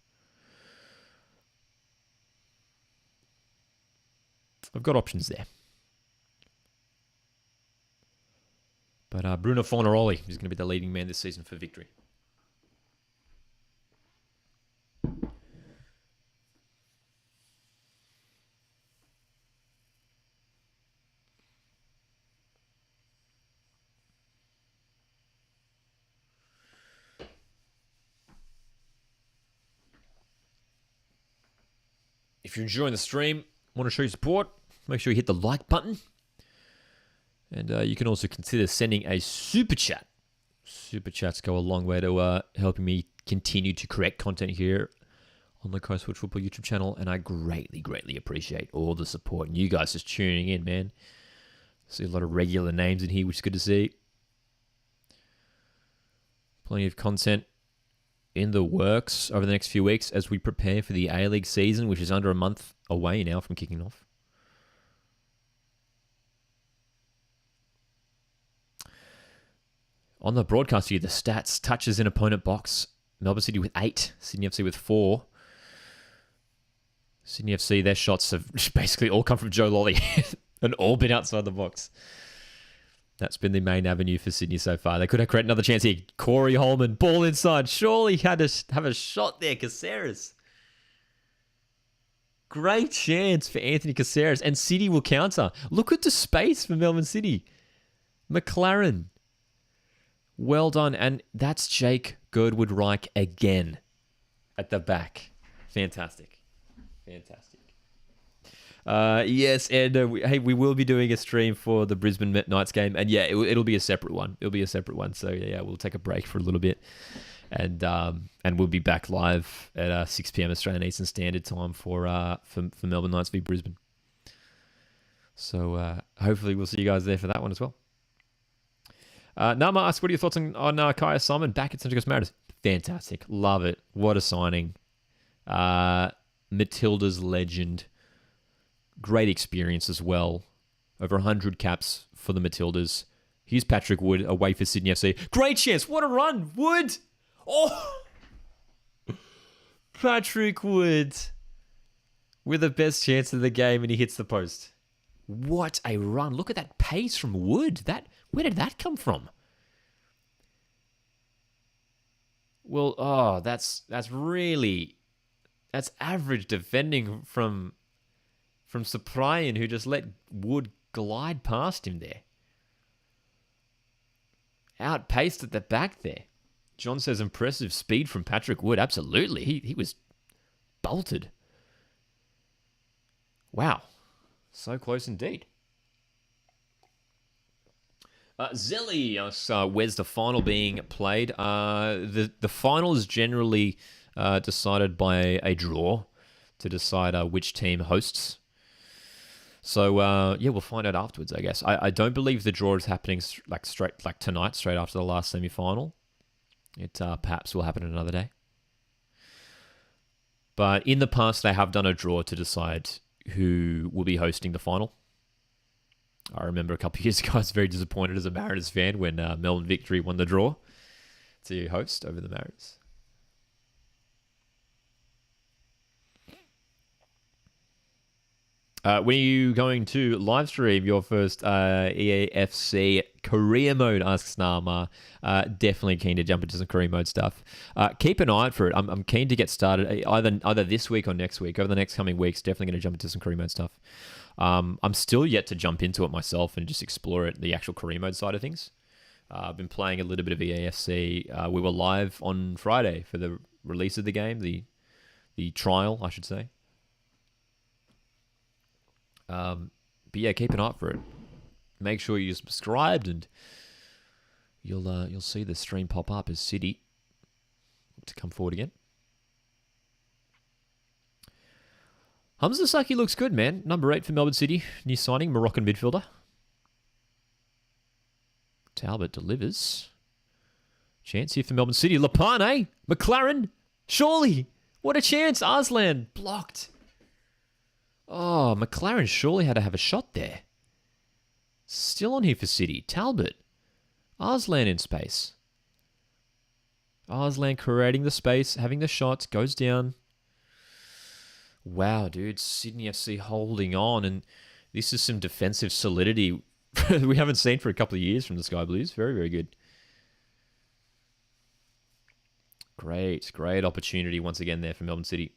Speaker 1: I've got options there. But Bruno Fornaroli is going to be the leading man this season for Victory. If you're enjoying the stream, want to show your support, make sure you hit the like button. And you can also consider sending a super chat. Super chats go a long way to helping me continue to create content here on the Coastwood Football YouTube channel. And I greatly, greatly appreciate all the support. And you guys just tuning in, man. See a lot of regular names in here, which is good to see. Plenty of content in the works over the next few weeks as we prepare for the A-League season, which is under a month away now from kicking off. On the broadcast here, the stats, touches in opponent box. Melbourne City with 8, Sydney FC with 4. Sydney FC, their shots have basically all come from Joe Lolly and all been outside the box. That's been the main avenue for Sydney so far. They could have created another chance here. Corey Holman, ball inside. Surely had to have a shot there, Caceres. Great chance for Anthony Caceres. And City will counter. Look at the space for Melbourne City. McLaren. Well done. And that's Jake Girdwood-Reich again at the back. Fantastic. Fantastic. Yes, and hey, we will be doing a stream for the Brisbane Knights game, and yeah, it'll be a separate one. It'll be a separate one. So yeah, we'll take a break for a little bit, and we'll be back live at 6 p.m. Australian Eastern Standard Time for Melbourne Knights v Brisbane. So hopefully we'll see you guys there for that one as well. Nama asks, what are your thoughts on Kaya Simon back at Central Coast Mariners? Fantastic, love it. What a signing. Matilda's legend. Great experience as well. Over 100 caps for the Matildas. Here's Patrick Wood away for Sydney FC. Great chance. What a run. Wood. Oh. Patrick Wood with the best chance of the game, and he hits the post. What a run. Look at that pace from Wood. Where did that come from? Well, that's average defending from Cyprian, who just let Wood glide past him there. Outpaced at the back there. John says impressive speed from Patrick Wood. Absolutely. He was bolted. Wow. So close indeed. Zelly asks, where's the final being played? The final is generally decided by a draw to decide which team hosts. So, yeah, we'll find out afterwards, I guess. I don't believe the draw is happening tonight, straight after the last semi-final. It perhaps will happen another day. But in the past, they have done a draw to decide who will be hosting the final. I remember a couple of years ago, I was very disappointed as a Mariners fan when Melbourne Victory won the draw to host over the Mariners. When are you going to live stream your first EAFC career mode? Asks Nama. Definitely keen to jump into some career mode stuff. Keep an eye out for it. I'm keen to get started either this week or next week. Over the next coming weeks, definitely going to jump into some career mode stuff. I'm still yet to jump into it myself and just explore it, the actual career mode side of things. I've been playing a little bit of EAFC. We were live on Friday for the release of the game, the trial, I should say. But yeah, keep an eye out for it. Make sure you're subscribed, and you'll see the stream pop up as City to come forward again. Hamza Saki looks good, man. Number 8 for Melbourne City. New signing, Moroccan midfielder. Talbot delivers. Chance here for Melbourne City. Lapane, McLaren, surely. What a chance. Arslan blocked. Oh, McLaren surely had to have a shot there. Still on here for City. Talbot. Arslan in space. Arslan creating the space, having the shot, goes down. Wow, dude. Sydney FC holding on, and this is some defensive solidity we haven't seen for a couple of years from the Sky Blues. Very, very good. Great opportunity once again there for Melbourne City.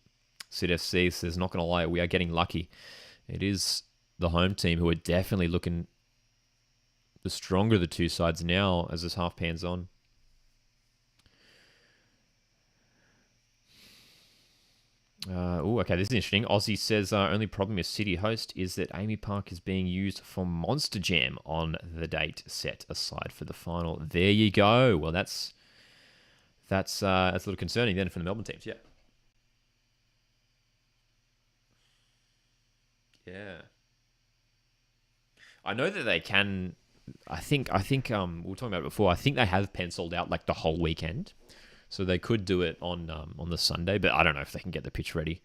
Speaker 1: City FC says, not going to lie, we are getting lucky. It is the home team who are definitely looking the stronger of the two sides now as this half pans on. Okay, this is interesting. Aussie says, only problem with City host is that Amy Park is being used for Monster Jam on the date set aside for the final. There you go. Well, that's a little concerning then for the Melbourne teams, yeah. Yeah. I know that they can. I think we were talking about it before. I think they have penciled out like the whole weekend, so they could do it on the Sunday. But I don't know if they can get the pitch ready.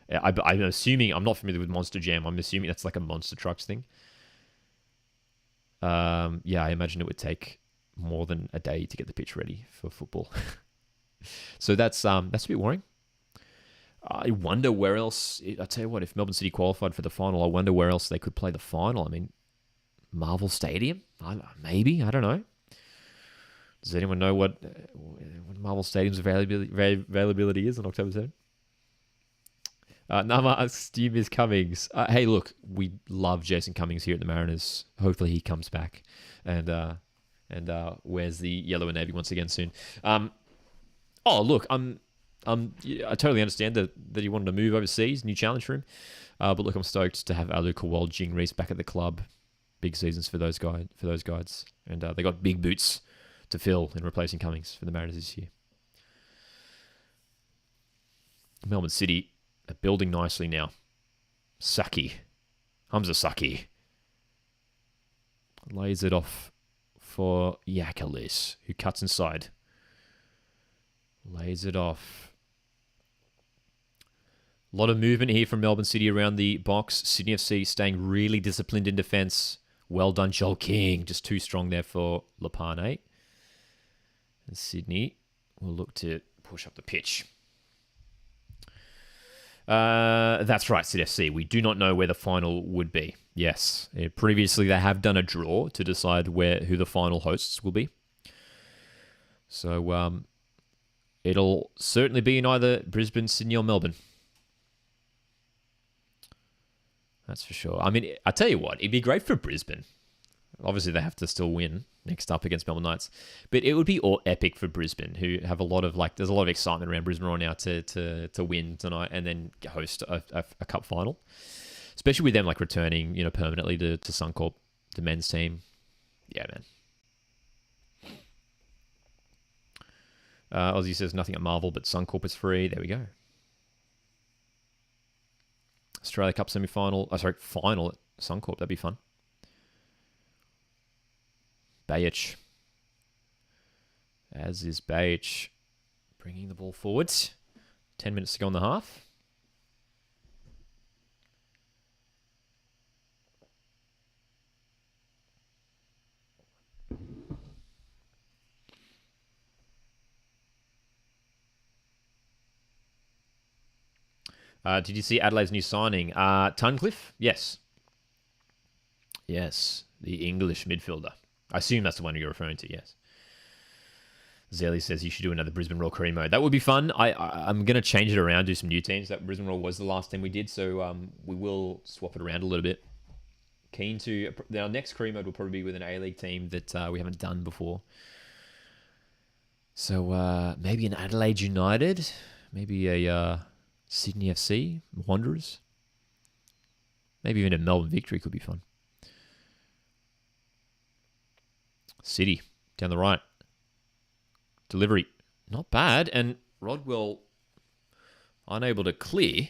Speaker 1: I'm assuming, I'm not familiar with Monster Jam. I'm assuming that's like a Monster Trucks thing. Yeah, I imagine it would take more than a day to get the pitch ready for football. So that's a bit worrying. I wonder where else. I tell you what, if Melbourne City qualified for the final, I wonder where else they could play the final. I mean, Marvel Stadium? Maybe, I don't know. Does anyone know what Marvel Stadium's availability is on October 7th? Nama asks, do you miss Cummings? Hey, look, we love Jason Cummings here at the Mariners. Hopefully he comes back and wears the yellow and navy once again soon. Look, I totally understand that he wanted to move overseas, new challenge for him. But look, I'm stoked to have Alu Kowal, Jing Reese back at the club. Big seasons for those guys, and they got big boots to fill in replacing Cummings for the Mariners this year. Melbourne City are building nicely now. Hamza Saki lays it off for Yakalis, who cuts inside. Lays it off. A lot of movement here from Melbourne City around the box. Sydney FC staying really disciplined in defence. Well done, Joel King. Just too strong there for Lapane. And Sydney will look to push up the pitch. That's right, Sydney FC. We do not know where the final would be. Yes. Previously, they have done a draw to decide who the final hosts will be. So, it'll certainly be in either Brisbane, Sydney, or Melbourne. That's for sure. I mean, I tell you what, it'd be great for Brisbane. Obviously, they have to still win next up against Melbourne Knights. But it would be all epic for Brisbane, who have a lot of, there's a lot of excitement around Brisbane right now to win tonight and then host a cup final. Especially with them, returning, permanently to Suncorp, the men's team. Yeah, man. Aussie says nothing at Marvel, but Suncorp is free. There we go. Australia Cup semi-final. Final at Suncorp. That'd be fun. Bajic. As is Bajic. Bringing the ball forwards. 10 minutes to go in the half. Did you see Adelaide's new signing? Tunnicliffe? Yes. Yes, the English midfielder. I assume that's the one you're referring to, yes. Zelly says you should do another Brisbane Roar career mode. That would be fun. I'm going to change it around, do some new teams. That Brisbane Roar was the last team we did, so we will swap it around a little bit. Keen to... Our next career mode will probably be with an A-League team that we haven't done before. So maybe an Adelaide United, maybe a Sydney FC, Wanderers. Maybe even a Melbourne Victory could be fun. City, down the right. Delivery, not bad. And Rodwell, unable to clear.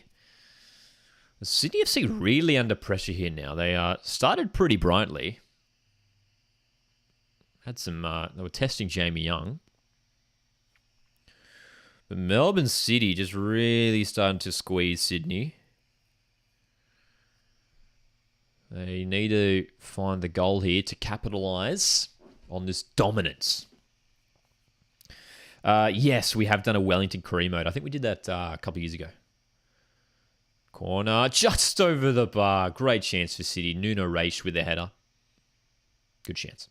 Speaker 1: Sydney FC really under pressure here now. They started pretty brightly. Had some... they were testing Jamie Young. But Melbourne City just really starting to squeeze Sydney. They need to find the goal here to capitalise on this dominance. Yes, we have done a Wellington career mode. I think we did that a couple of years ago. Corner, just over the bar. Great chance for City. Nuno Reis with the header. Good chance.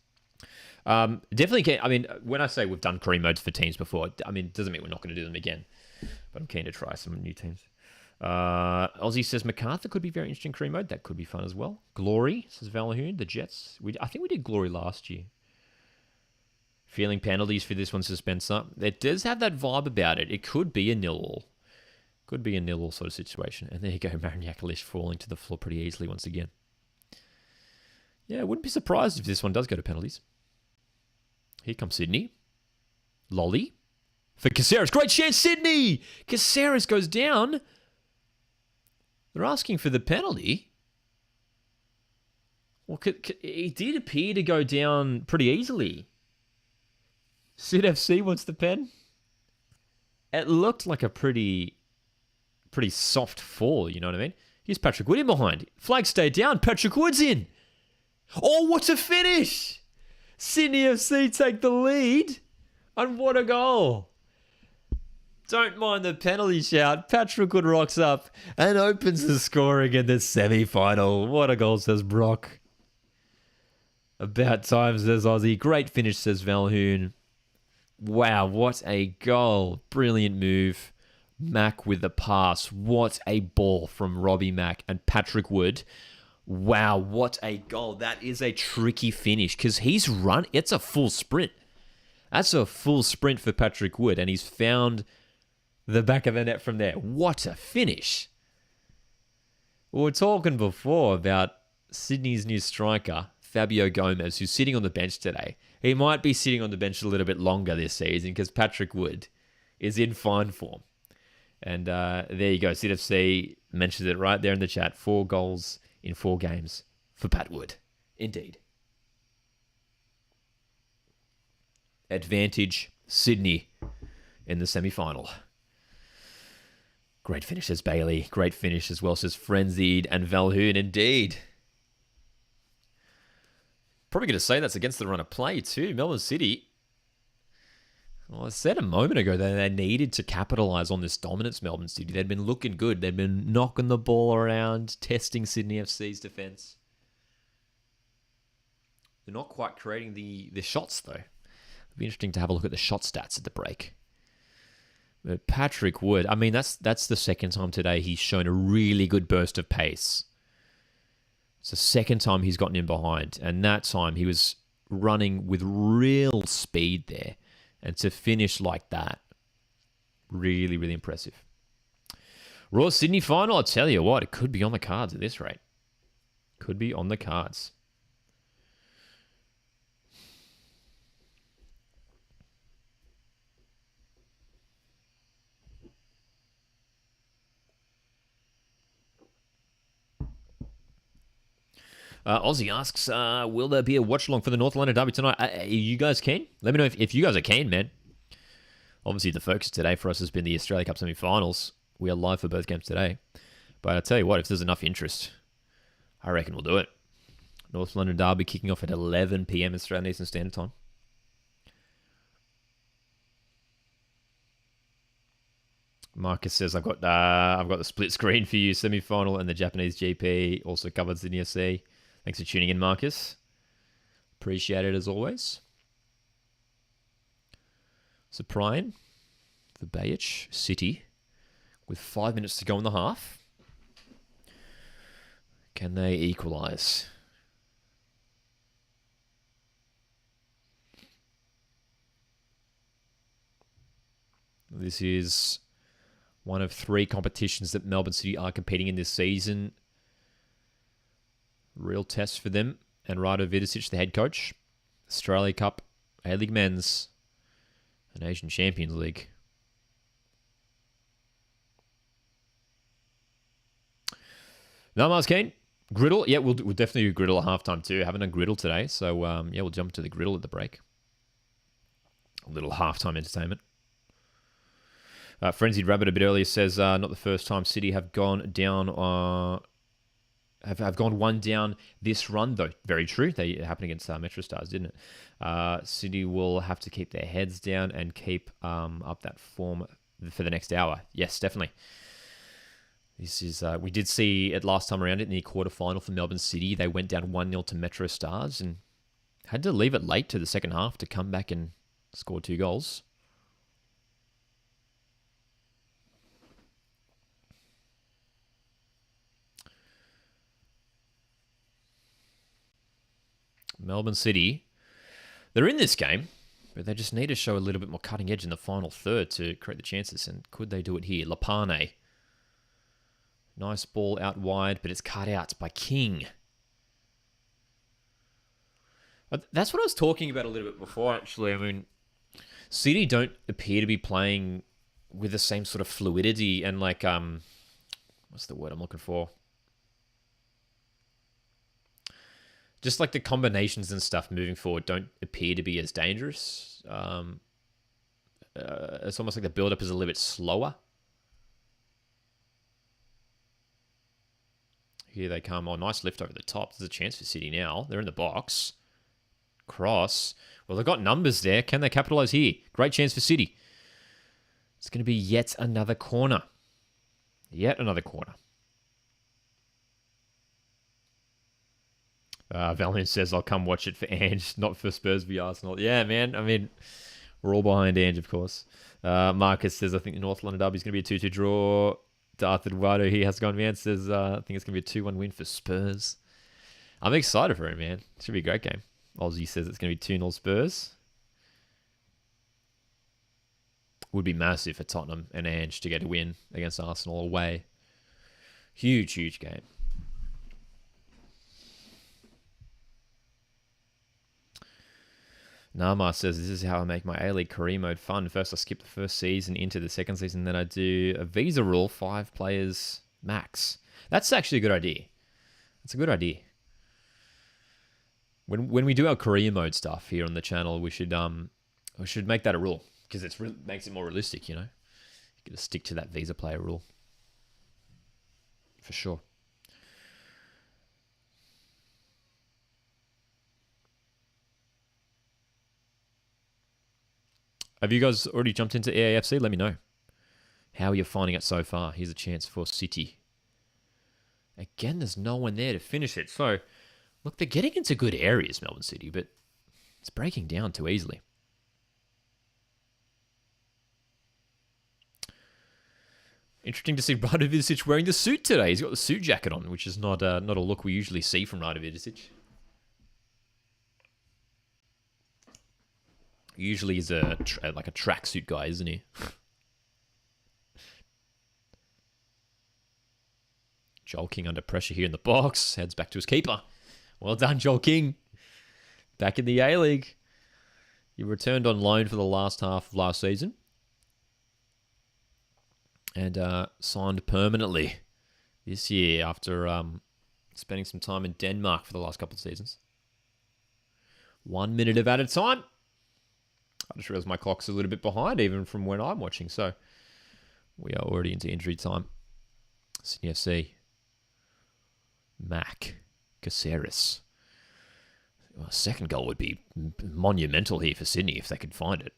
Speaker 1: Definitely can. I mean, when I say we've done career modes for teams before, I mean, it doesn't mean we're not going to do them again. But I'm keen to try some new teams. Aussie says MacArthur could be very interesting career mode. That could be fun as well. Glory, says Valahoon. The Jets. I think we did Glory last year. Feeling penalties for this one, Spencer. It does have that vibe about it. It could be a 0-all. Could be a 0-all sort of situation. And there you go, Mariniakalish falling to the floor pretty easily once again. Yeah, I wouldn't be surprised if this one does go to penalties. Here comes Sydney. Lolly. For Caceres. Great chance, Sydney! Caceres goes down. They're asking for the penalty. Well, it did appear to go down pretty easily. Sid FC wants the pen. It looked like a pretty soft fall, you know what I mean? Here's Patrick Wood in behind. Flag stayed down. Patrick Wood's in. Oh, what a finish! Sydney FC take the lead. And what a goal. Don't mind the penalty shout. Patrick Wood rocks up and opens the scoring in the semi-final. What a goal, says Brock. About time, says Aussie. Great finish, says Valhoon. Wow, what a goal. Brilliant move. Mack with the pass. What a ball from Robbie Mack and Patrick Wood. Wow, what a goal. That is a tricky finish because he's run. It's a full sprint. That's a full sprint for Patrick Wood, and he's found the back of the net from there. What a finish. We were talking before about Sydney's new striker, Fabio Gomez, who's sitting on the bench today. He might be sitting on the bench a little bit longer this season because Patrick Wood is in fine form. And there you go. Sid FC mentions it right there in the chat. 4 goals in 4 games for Pat Wood. Indeed. Advantage Sydney in the semi-final. Great finish, says Bailey. Great finish as well, says Frenzied and Valhoon. Indeed. Probably going to say that's against the run of play too. Melbourne City. Well, I said a moment ago that they needed to capitalise on this dominance, Melbourne City. They'd been looking good. They'd been knocking the ball around, testing Sydney FC's defence. They're not quite creating the shots, though. It'd be interesting to have a look at the shot stats at the break. But Patrick Wood, I mean, that's the second time today he's shown a really good burst of pace. It's the second time he's gotten in behind, and that time he was running with real speed there. And to finish like that, really, really impressive. Raw Sydney final, I'll tell you what, it could be on the cards at this rate. Could be on the cards. Aussie asks, will there be a watch-along for the North London Derby tonight? Are you guys keen? Let me know if you guys are keen, man. Obviously, the focus today for us has been the Australia Cup semi-finals. We are live for both games today. But I'll tell you what, if there's enough interest, I reckon we'll do it. North London Derby kicking off at 11 p.m. Australian Eastern Standard Time. Marcus says I've got the split screen for you, semi-final and the Japanese GP, also covered Sydney FC. Thanks for tuning in, Marcus. Appreciate it as always. So Brian for Bayic City with 5 minutes to go in the half. Can they equalise? This is one of 3 competitions that Melbourne City are competing in this season. Real test for them. And Rado Vidicic, the head coach. Australia Cup, A-League Men's, and Asian Champions League. No, Mars Kane. Griddle. Yeah, we'll definitely do Griddle at halftime too. Haven't done Griddle today. So, yeah, we'll jump to the Griddle at the break. A little halftime entertainment. Frenzied Rabbit a bit earlier says, not the first time City have gone down... Have gone one down this run, though. Very true. They happened against Metro Stars, didn't it? City will have to keep their heads down and keep up that form for the next hour. Yes, definitely. This is we did see it last time around in the quarterfinal for Melbourne City. They went down 1-0 to Metro Stars and had to leave it late to the second half to come back and score 2 goals. Melbourne City, they're in this game, but they just need to show a little bit more cutting edge in the final third to create the chances. And could they do it here? Lapane. Nice ball out wide, but it's cut out by King. That's what I was talking about a little bit before, actually. I mean, City don't appear to be playing with the same sort of fluidity and like, what's the word I'm looking for? Just like the combinations and stuff moving forward don't appear to be as dangerous. It's almost like the build-up is a little bit slower. Here they come. Oh, nice lift over the top. There's a chance for City now. They're in the box. Cross. Well, they've got numbers there. Can they capitalise here? Great chance for City. It's going to be yet another corner. Yet another corner. Valiant says, I'll come watch it for Ange, not for Spurs v Arsenal. Yeah, man. I mean, we're all behind Ange, of course. Marcus says, I think the North London derby is going to be a 2-2 draw. Darth Eduardo, he has gone, man, says, I think it's going to be a 2-1 win for Spurs. I'm excited for it, man. It should be a great game. Aussie says it's going to be 2-0 Spurs. Would be massive for Tottenham and Ange to get a win against Arsenal away. Huge, huge game. Nama says, this is how I make my A-League career mode fun. First, I skip the first season into the second season. Then I do a visa rule, 5 players max. That's actually a good idea. That's a good idea. When we do our career mode stuff here on the channel, we should make that a rule. Because it makes it more realistic, you know? You got to stick to that visa player rule. For sure. Have you guys already jumped into EAFC? Let me know how you're finding it so far. Here's a chance for City. Again, there's no one there to finish it. So, look, they're getting into good areas, Melbourne City, but it's breaking down too easily. Interesting to see Rado Vidicic wearing the suit today. He's got the suit jacket on, which is not a look we usually see from Rado Vidicic. Usually he's like a tracksuit guy, isn't he? Joel King under pressure here in the box. Heads back to his keeper. Well done, Joel King. Back in the A-League. He returned on loan for the last half of last season. And signed permanently this year after spending some time in Denmark for the last couple of seasons. 1 minute of added time. I just realized my clock's a little bit behind even from when I'm watching. So we are already into injury time. Sydney FC. Mac. Caceres. Well, second goal would be monumental here for Sydney if they could find it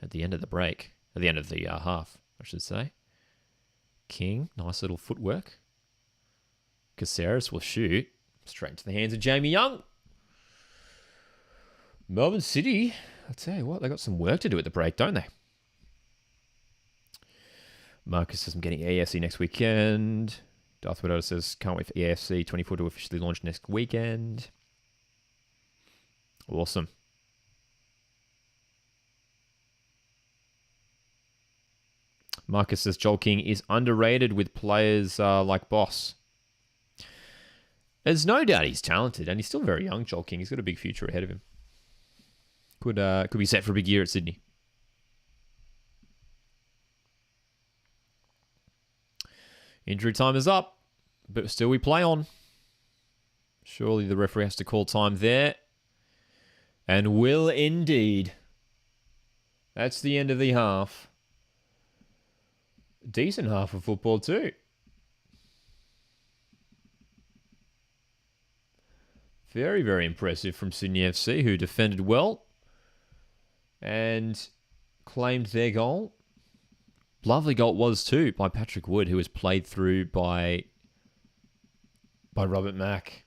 Speaker 1: at the end of the break. At the end of the half. I should say. King, nice little footwork. Caceres will shoot. Straight into the hands of Jamie Young. Melbourne City, I'll tell you what, they got some work to do at the break, don't they? Marcus says, I'm getting AFC next weekend. Darth Widow says, can't wait for AFC 24 to officially launch next weekend. Awesome. Marcus says, Joel King is underrated with players like Boss. There's no doubt he's talented, and he's still very young, Joel King. He's got a big future ahead of him. Could be set for a big year at Sydney. Injury time is up, but still we play on. Surely the referee has to call time there. And will indeed. That's the end of the half. Decent half of football too. Very, very impressive from Sydney FC, who defended well and claimed their goal. Lovely goal it was too by Patrick Wood, who was played through by Robert Mack.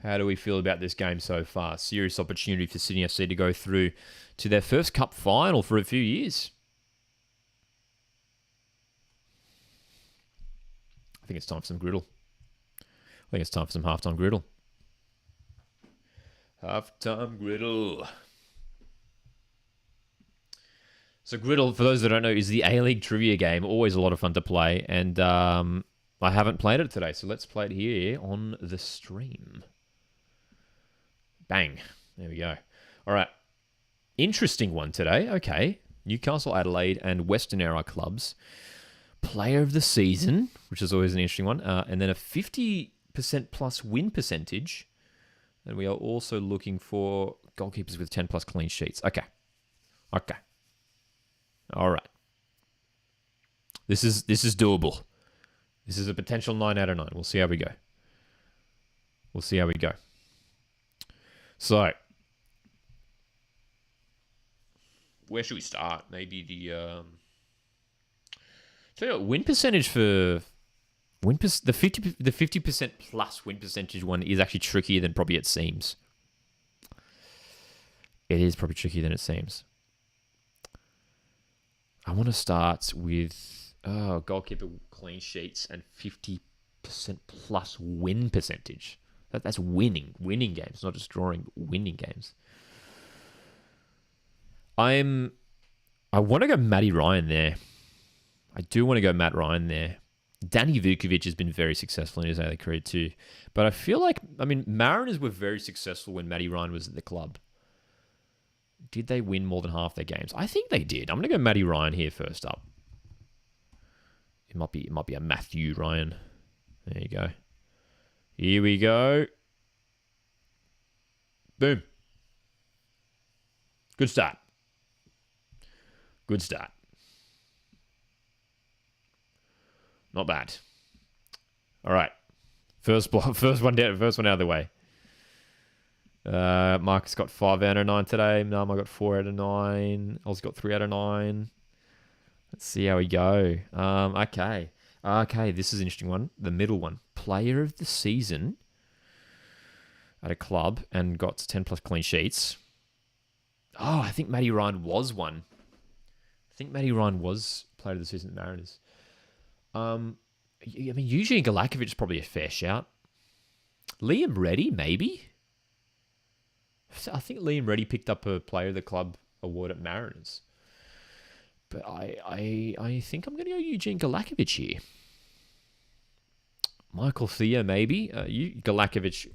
Speaker 1: How do we feel about this game so far? Serious opportunity for Sydney FC to go through to their first cup final for a few years. I think it's time for some griddle. I think it's time for some halftime griddle. Halftime griddle. So griddle, for those that don't know, is the A-League trivia game. Always a lot of fun to play. And I haven't played it today, so let's play it here on the stream. Bang. There we go. All right. Interesting one today. Okay. Newcastle, Adelaide, and Western Era clubs. Player of the season, which is always an interesting one. And then a 50% plus win percentage. And we are also looking for goalkeepers with 10 plus clean sheets. Okay. Okay. All right. This is doable. This is a potential 9 out of 9. We'll see how we go. We'll see how we go. So, where should we start? Maybe the tell you what, win percentage for the 50% plus win percentage one is actually trickier than probably it seems. It is probably trickier than it seems. I want to start with goalkeeper clean sheets and 50% plus win percentage. That's winning games, not just drawing, winning games. I want to go Matty Ryan there. I do want to go Matt Ryan there. Danny Vukovic has been very successful in his early career too. But I feel like, Mariners were very successful when Matty Ryan was at the club. Did they win more than half their games? I think they did. I'm going to go Matty Ryan here first up. It might be a Matthew Ryan. There you go. Here we go. Boom. Good start. Good start. Not bad. All right. First one out of the way. Marcus got 5 out of 9 today. Nam, I got 4 out of 9. Oz got 3 out of 9. Let's see how we go. Okay. Okay, this is an interesting one. The middle one. Player of the season at a club and got 10 plus clean sheets. Oh, I think Matty Ryan was one. I think Matty Ryan was player of the season at Mariners. Eugene Galakovic is probably a fair shout. Liam Reddy, maybe? I think Liam Reddy picked up a player of the club award at Mariners. But I think I'm going to go Eugene Galakovic here. Michael Thea, maybe. Galakovic,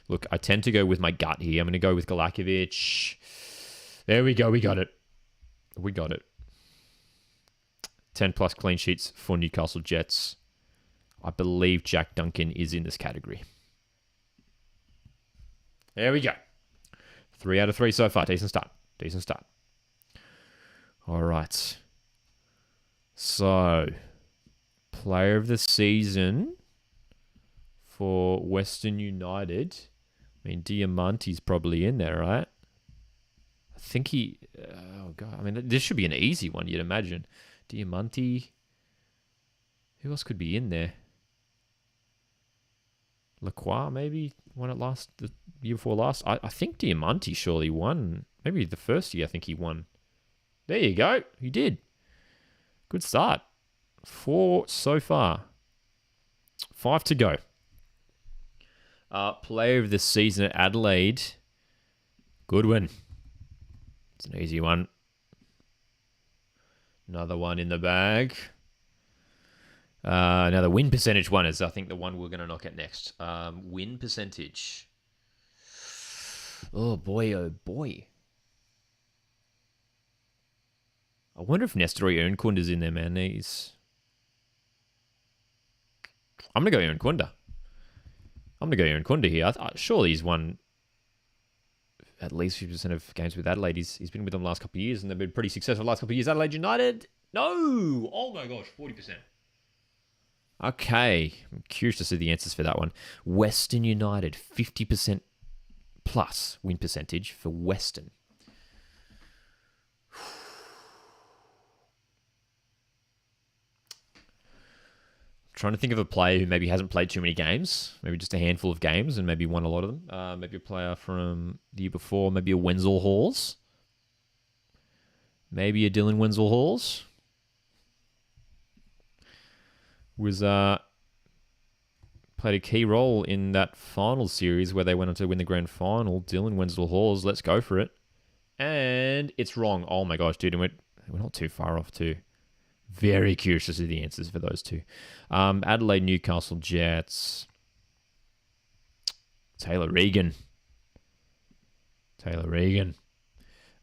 Speaker 1: look, I tend to go with my gut here. I'm going to go with Galakovic. There we go. We got it. We got it. 10 plus clean sheets for Newcastle Jets. I believe Jack Duncan is in this category. There we go. 3 out of 3 so far. Decent start. Decent start. All right. So, player of the season for Western United. Diamante's probably in there, right? think he... Oh, God. I mean, this should be an easy one, you'd imagine. Diamante. Who else could be in there? Lacroix, maybe? Won it the year before last? I think Diamante surely won. Maybe the first year I think he won. There you go. He did. Good start. 4 so far. 5 to go. Player of the season at Adelaide. Goodwin. It's an easy one. Another one in the bag. Now the win percentage one is, I think, the one we're going to knock at next. Win percentage. Oh boy, oh boy. I wonder if Nestori Ernkunda's in there, man. I'm going to go Ernkunda. I'm going to go Ernkunda here. Surely he's won at least 50% of games with Adelaide. He's been with them the last couple of years, and they've been pretty successful the last couple of years. Adelaide United? No! Oh my gosh, 40%. Okay, I'm curious to see the answers for that one. Western United, 50% plus win percentage for Western. Trying to think of a player who maybe hasn't played too many games, maybe just a handful of games, and maybe won a lot of them. Maybe a player from the year before, maybe a Wenzel Halls. Maybe a Dylan Wenzel Halls. Was played a key role in that final series where they went on to win the grand final. Dylan Wenzel Halls, let's go for it. And it's wrong. Oh my gosh, dude, we're not too far off too. Very curious to see the answers for those two. Adelaide, Newcastle Jets. Taylor Regan.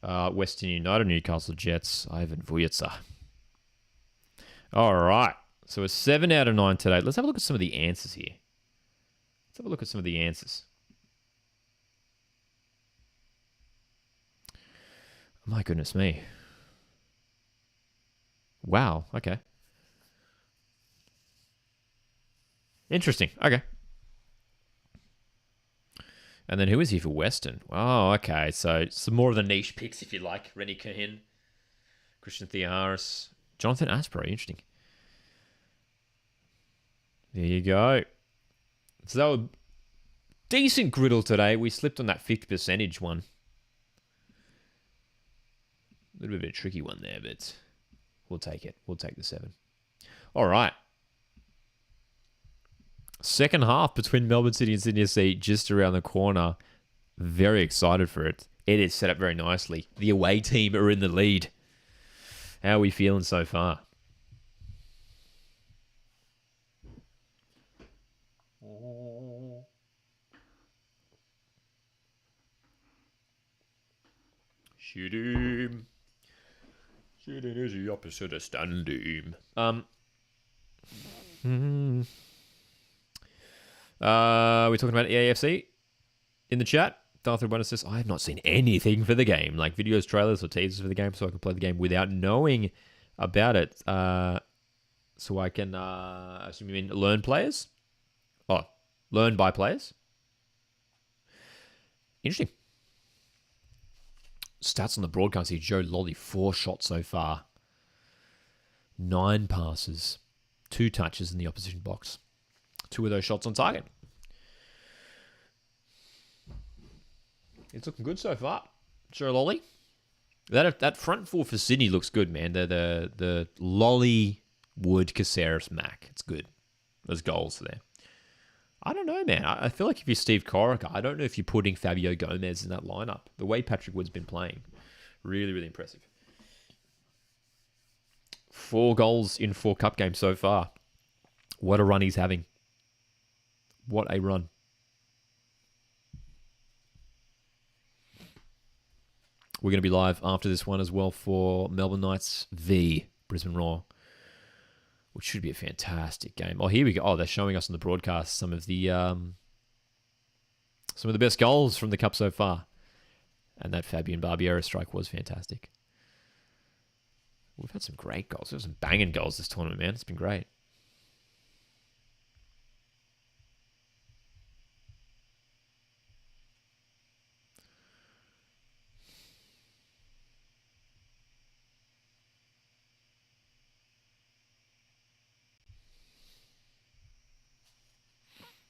Speaker 1: Western United, Newcastle Jets. Ivan Vujica. All right. So a 7 out of 9 today. Let's have a look at some of the answers here. My goodness me. Wow. Okay. Interesting. Okay. And then who is he for Western? Oh, okay. So some more of the niche picks, if you like. Rennie Cahin, Christian Theoharis, Jonathan Asprey. Interesting. There you go. So that was decent griddle today. We slipped on that 50 percentage one. A little bit of a tricky one there, but we'll take it. We'll take the 7. All right. Second half between Melbourne City and Sydney FC just around the corner. Very excited for it. It is set up very nicely. The away team are in the lead. How are we feeling so far? Shooting. Shooting is the opposite of standing. We're talking about EAFC in the chat. Darth Bonus says, I have not seen anything for the game, like videos, trailers, or teasers for the game, so I can play the game without knowing about it. So I can, assume you mean learn players? Oh, learn by players? Interesting. Stats on the broadcast here. Joe Lolly, 4 shots so far. 9 passes. 2 touches in the opposition box. 2 of those shots on target. It's looking good so far. Joe Lolly. That front 4 for Sydney looks good, man. The Lolly, Wood, Caceres, Mack. It's good. There's goals there. I don't know, man. I feel like if you're Steve Corica, I don't know if you're putting Fabio Gomez in that lineup. The way Patrick Wood's been playing. Really, really impressive. 4 goals in 4 cup games so far. What a run he's having. What a run. We're going to be live after this one as well for Melbourne Knights v Brisbane Roar, which should be a fantastic game. Oh, here we go. Oh, they're showing us on the broadcast some of the best goals from the cup so far. And that Fabian Barbiero strike was fantastic. We've had some great goals. There were some banging goals this tournament, man. It's been great.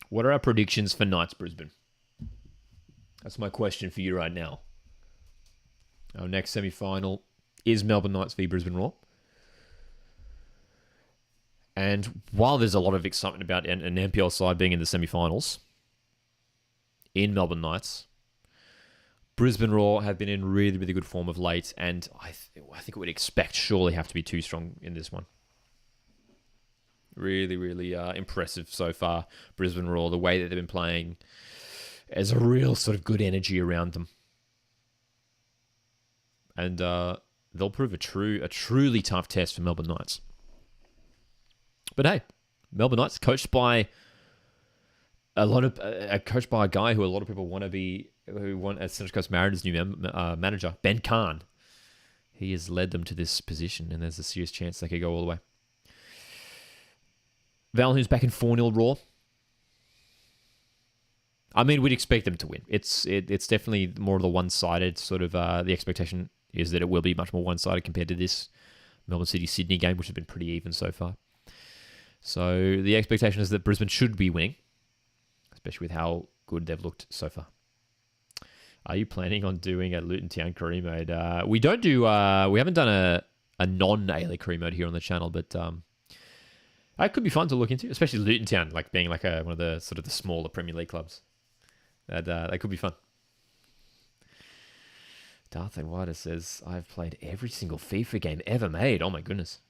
Speaker 1: What are our predictions for Knights Brisbane? That's my question for you right now. Our next semi-final is Melbourne Knights v Brisbane Roar. And while there's a lot of excitement about an NPL side being in the semi-finals in Melbourne Knights, Brisbane Roar have been in really, really good form of late, and I think it would expect surely have to be too strong in this one. Really, really impressive so far. Brisbane Roar, the way that they've been playing, there's a real sort of good energy around them. And they'll prove a truly tough test for Melbourne Knights. But hey, Melbourne Knights coached by a guy who a lot of people want as Central Coast Mariners' new manager, Ben Kahn. He has led them to this position, and there's a serious chance they could go all the way. Valentino's back in 4-0 Raw. I mean, we'd expect them to win. It's definitely more of the one-sided sort of. The expectation is that it will be much more one-sided compared to this Melbourne City-Sydney game, which has been pretty even so far. So the expectation is that Brisbane should be winning, especially with how good they've looked so far. Are you planning on doing a Luton Town career mode? We don't do. We haven't done a non-A-League career mode here on the channel, but that could be fun to look into, especially Luton Town, like being like one of the sort of the smaller Premier League clubs. That could be fun. Darth Wider says, I've played every single FIFA game ever made. Oh my goodness.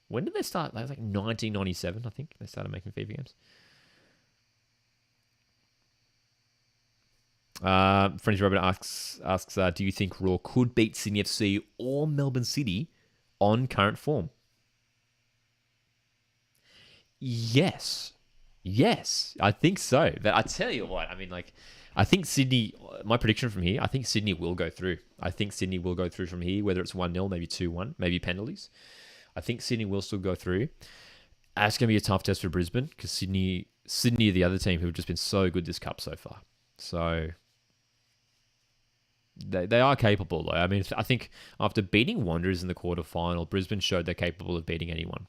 Speaker 1: When did they start? That was like 1997, I think. They started making FIFA games. French Robert asks, do you think Raw could beat Sydney FC or Melbourne City on current form? Yes, I think so. But I tell you what, I mean, like, I think Sydney. My prediction from here, I think Sydney will go through. I think Sydney will go through from here, whether it's 1-0, maybe 2-1, maybe penalties. I think Sydney will still go through. That's going to be a tough test for Brisbane because Sydney are the other team who have just been so good this cup so far. So they are capable, though. I mean, I think after beating Wanderers in the quarterfinal, Brisbane showed they're capable of beating anyone.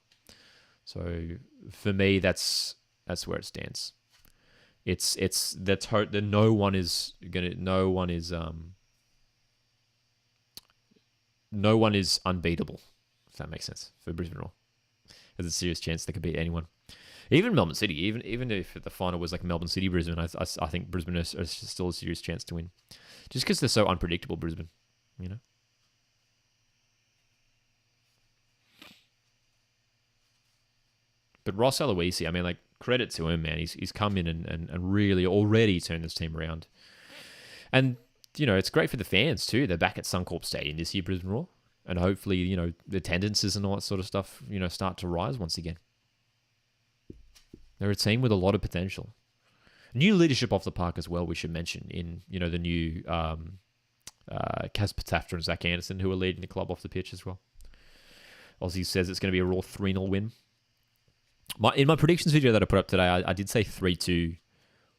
Speaker 1: So for me, that's where it stands. It's let's hope that no one is unbeatable. If that makes sense for Brisbane Roar. There's a serious chance they could beat anyone. Even Melbourne City, even if the final was like Melbourne City, Brisbane, I think Brisbane is still a serious chance to win. Just because they're so unpredictable, Brisbane, you know? But Ross Aloisi, I mean, like, credit to him, man. He's come in and really already turned this team around. And, you know, it's great for the fans too. They're back at Suncorp Stadium this year, Brisbane Roar. And hopefully, you know, the attendances and all that sort of stuff, you know, start to rise once again. They're a team with a lot of potential. New leadership off the park as well, we should mention, in, you know, the new Kaz Patafta and Zach Anderson, who are leading the club off the pitch as well. Aussie says it's going to be a Raw 3-0 win. In my predictions video that I put up today, I did say 3-2.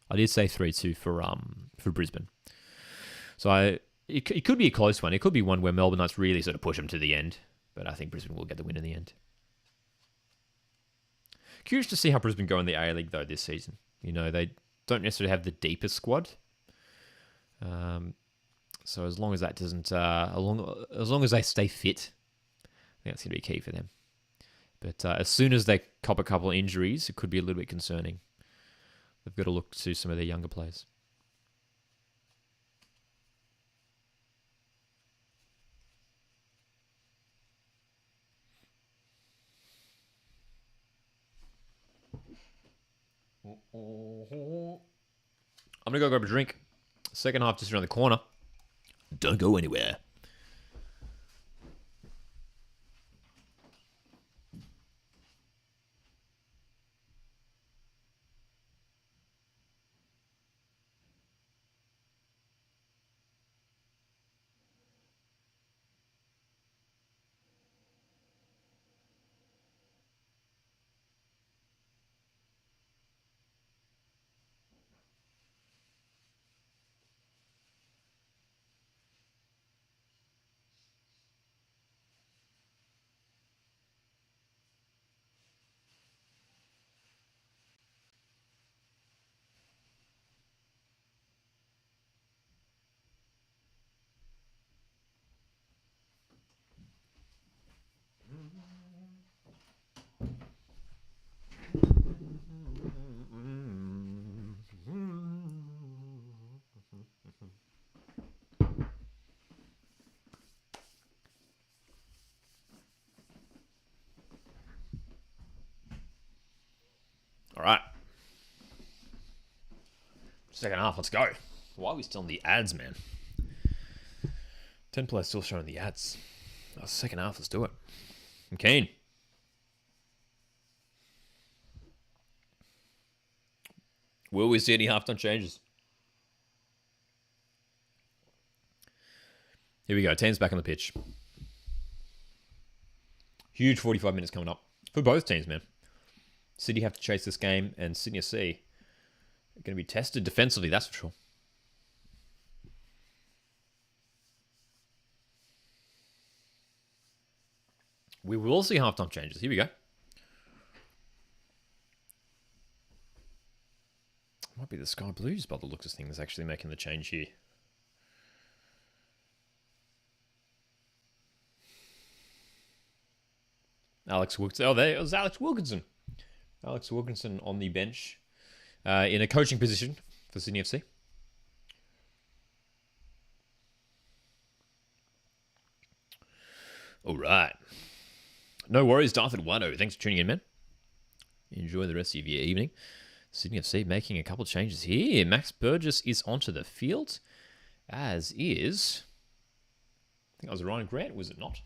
Speaker 1: I did say 3-2 for Brisbane. So it could be a close one. It could be one where Melbourne Knights really sort of push them to the end. But I think Brisbane will get the win in the end. Curious to see how Brisbane go in the A-League, though, this season. You know, they don't necessarily have the deepest squad. So as long as that doesn't... as long as they stay fit, I think that's going to be key for them. But as soon as they cop a couple of injuries, it could be a little bit concerning. They've got to look to some of their younger players. I'm going to go grab a drink. Second half just around the corner. Don't go anywhere. Second half, let's go. Why are we still on the ads, man? 10 players still showing the ads. Second half, let's do it. I'm keen. Will we see any halftime changes? Here we go. Teams back on the pitch. Huge 45 minutes coming up for both teams, man. City have to chase this game, and Sydney FC are going to be tested defensively, that's for sure. We will see halftime changes. Here we go. Might be the Sky Blues by the looks of things actually making the change here. Alex Wilkinson. Oh, there it was Alex Wilkinson. Alex Wilkinson on the bench in a coaching position for Sydney FC. All right. No worries, Darth Eduardo. Thanks for tuning in, man. Enjoy the rest of your evening. Sydney FC making a couple of changes here. Max Burgess is onto the field, as is... I think that was Ryan Grant, was it not?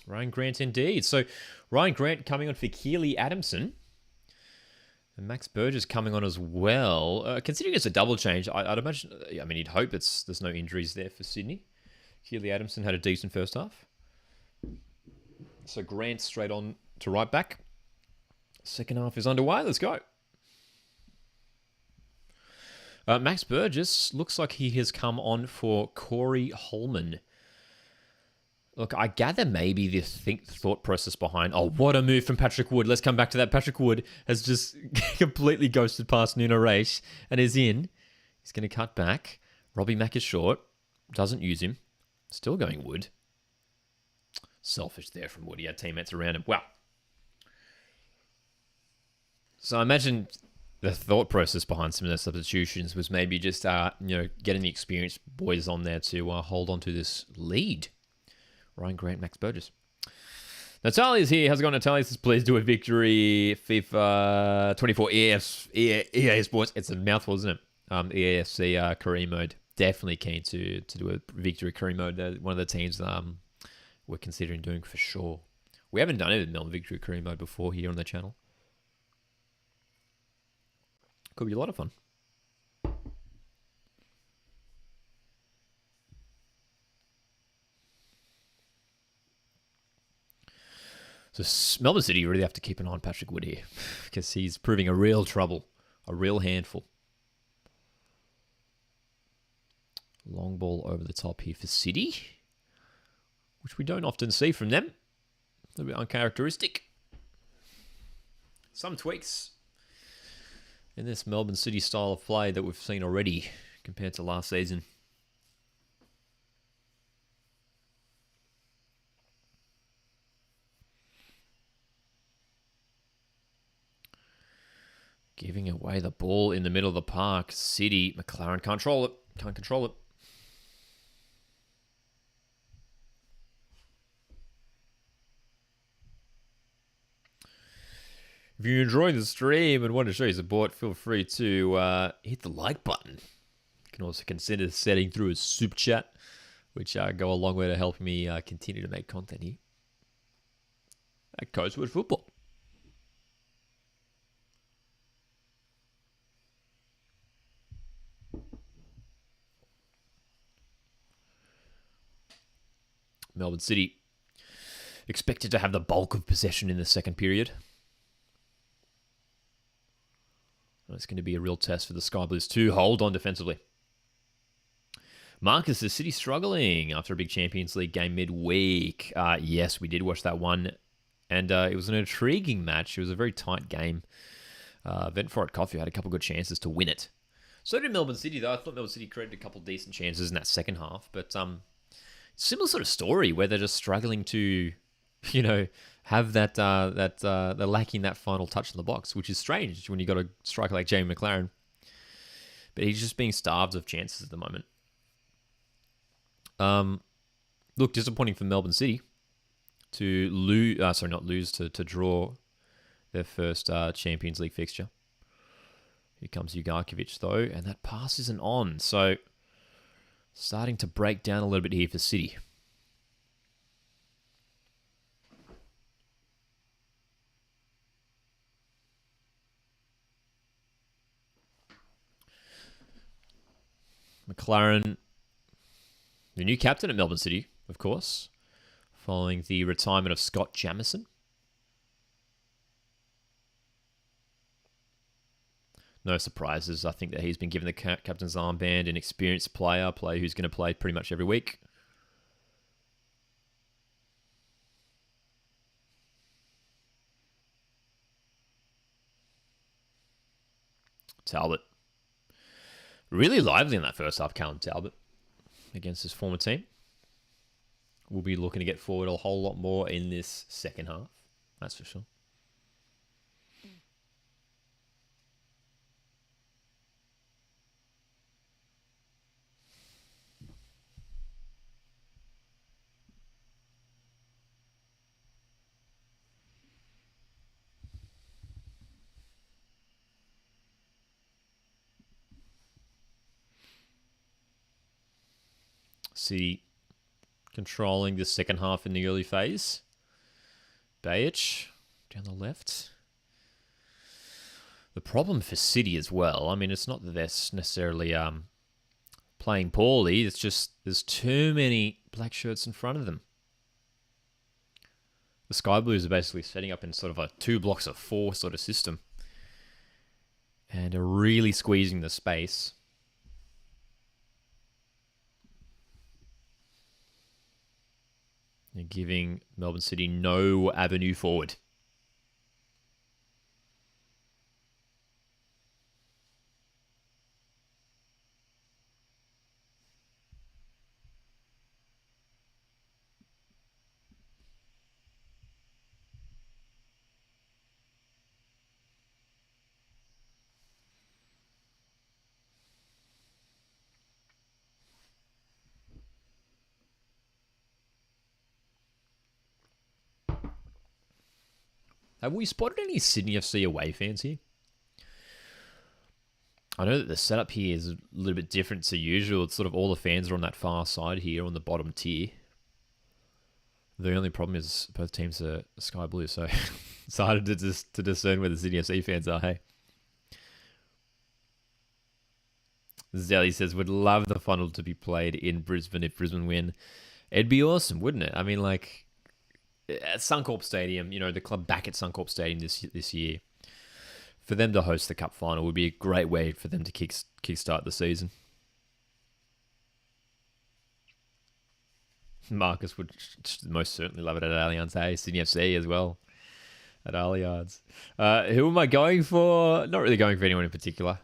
Speaker 1: Ryan Grant indeed. So Ryan Grant coming on for Keely Adamson. And Max Burgess coming on as well. Considering it's a double change, I'd imagine... I mean, you'd hope there's no injuries there for Sydney. Keely Adamson had a decent first half. So Grant straight on to right back. Second half is underway. Let's go. Max Burgess looks like he has come on for Corey Holman. Look, I gather maybe the thought process behind, oh, what a move from Patrick Wood. Let's come back to that. Patrick Wood has just completely ghosted past Nuno Reis and is in. He's going to cut back. Robbie Mack is short. Doesn't use him. Still going Wood. Selfish there from Wood. He had teammates around him. Wow. So I imagine the thought process behind some of the substitutions was maybe just, getting the experienced boys on there to hold on to this lead. Ryan Grant, Max Burgess. Natalia's here. How's it going, Natalia? Says, please do a victory FIFA 24 EA Sports. It's a mouthful, isn't it? EAFC career mode. Definitely keen to do a victory career mode. One of the teams we're considering doing for sure. We haven't done it in Melbourne victory career mode before here on the channel. Could be a lot of fun. So Melbourne City really have to keep an eye on Patrick Wood here because he's proving a real trouble, a real handful. Long ball over the top here for City, which we don't often see from them. A little bit uncharacteristic. Some tweaks in this Melbourne City style of play that we've seen already compared to last season. Giving away the ball in the middle of the park. City, McLaren can't control it. Can't control it. If you enjoyed the stream and want to show your support, feel free to hit the like button. You can also consider setting through a super chat, which go a long way to help me continue to make content here at Coastwood Football. Melbourne City expected to have the bulk of possession in the second period. It's going to be a real test for the Sky Blues to hold on defensively. Marcus, is City struggling after a big Champions League game midweek? Yes, we did watch that one. And it was an intriguing match. It was a very tight game. Ventfort Coffee had a couple good chances to win it. So did Melbourne City, though. I thought Melbourne City created a couple decent chances in that second half. But similar sort of story where they're just struggling to, have they're lacking that final touch in the box, which is strange when you got a striker like Jamie McLaren. But he's just being starved of chances at the moment. Look, disappointing for Melbourne City to lose. To draw their first Champions League fixture. Here comes Ugarkovic, though, and that pass isn't on. So, starting to break down a little bit here for City. McLaren, the new captain at Melbourne City, of course, following the retirement of Scott Jamieson. No surprises. I think that he's been given the captain's armband, an experienced player who's going to play pretty much every week. Talbot. Really lively in that first half, Callum Talbot, against his former team. We'll be looking to get forward a whole lot more in this second half. That's for sure. City controlling the second half in the early phase. Bajic down the left. The problem for City as well, I mean, it's not that they're necessarily playing poorly. It's just there's too many black shirts in front of them. The Sky Blues are basically setting up in sort of a 2 blocks of 4 sort of system. And are really squeezing the space. They're giving Melbourne City no avenue forward. Have we spotted any Sydney FC away fans here? I know that the setup here is a little bit different to usual. It's sort of all the fans are on that far side here on the bottom tier. The only problem is both teams are sky blue, so it's harder to discern where the Sydney FC fans are, hey? Zelly says, would love the final to be played in Brisbane if Brisbane win. It'd be awesome, wouldn't it? I mean, like, at Suncorp Stadium, you know, the club back at Suncorp Stadium this year, for them to host the cup final would be a great way for them to kickstart the season. Marcus would most certainly love it at Allianz, hey? Sydney FC as well at Allianz. Who am I going for? Not really going for anyone in particular.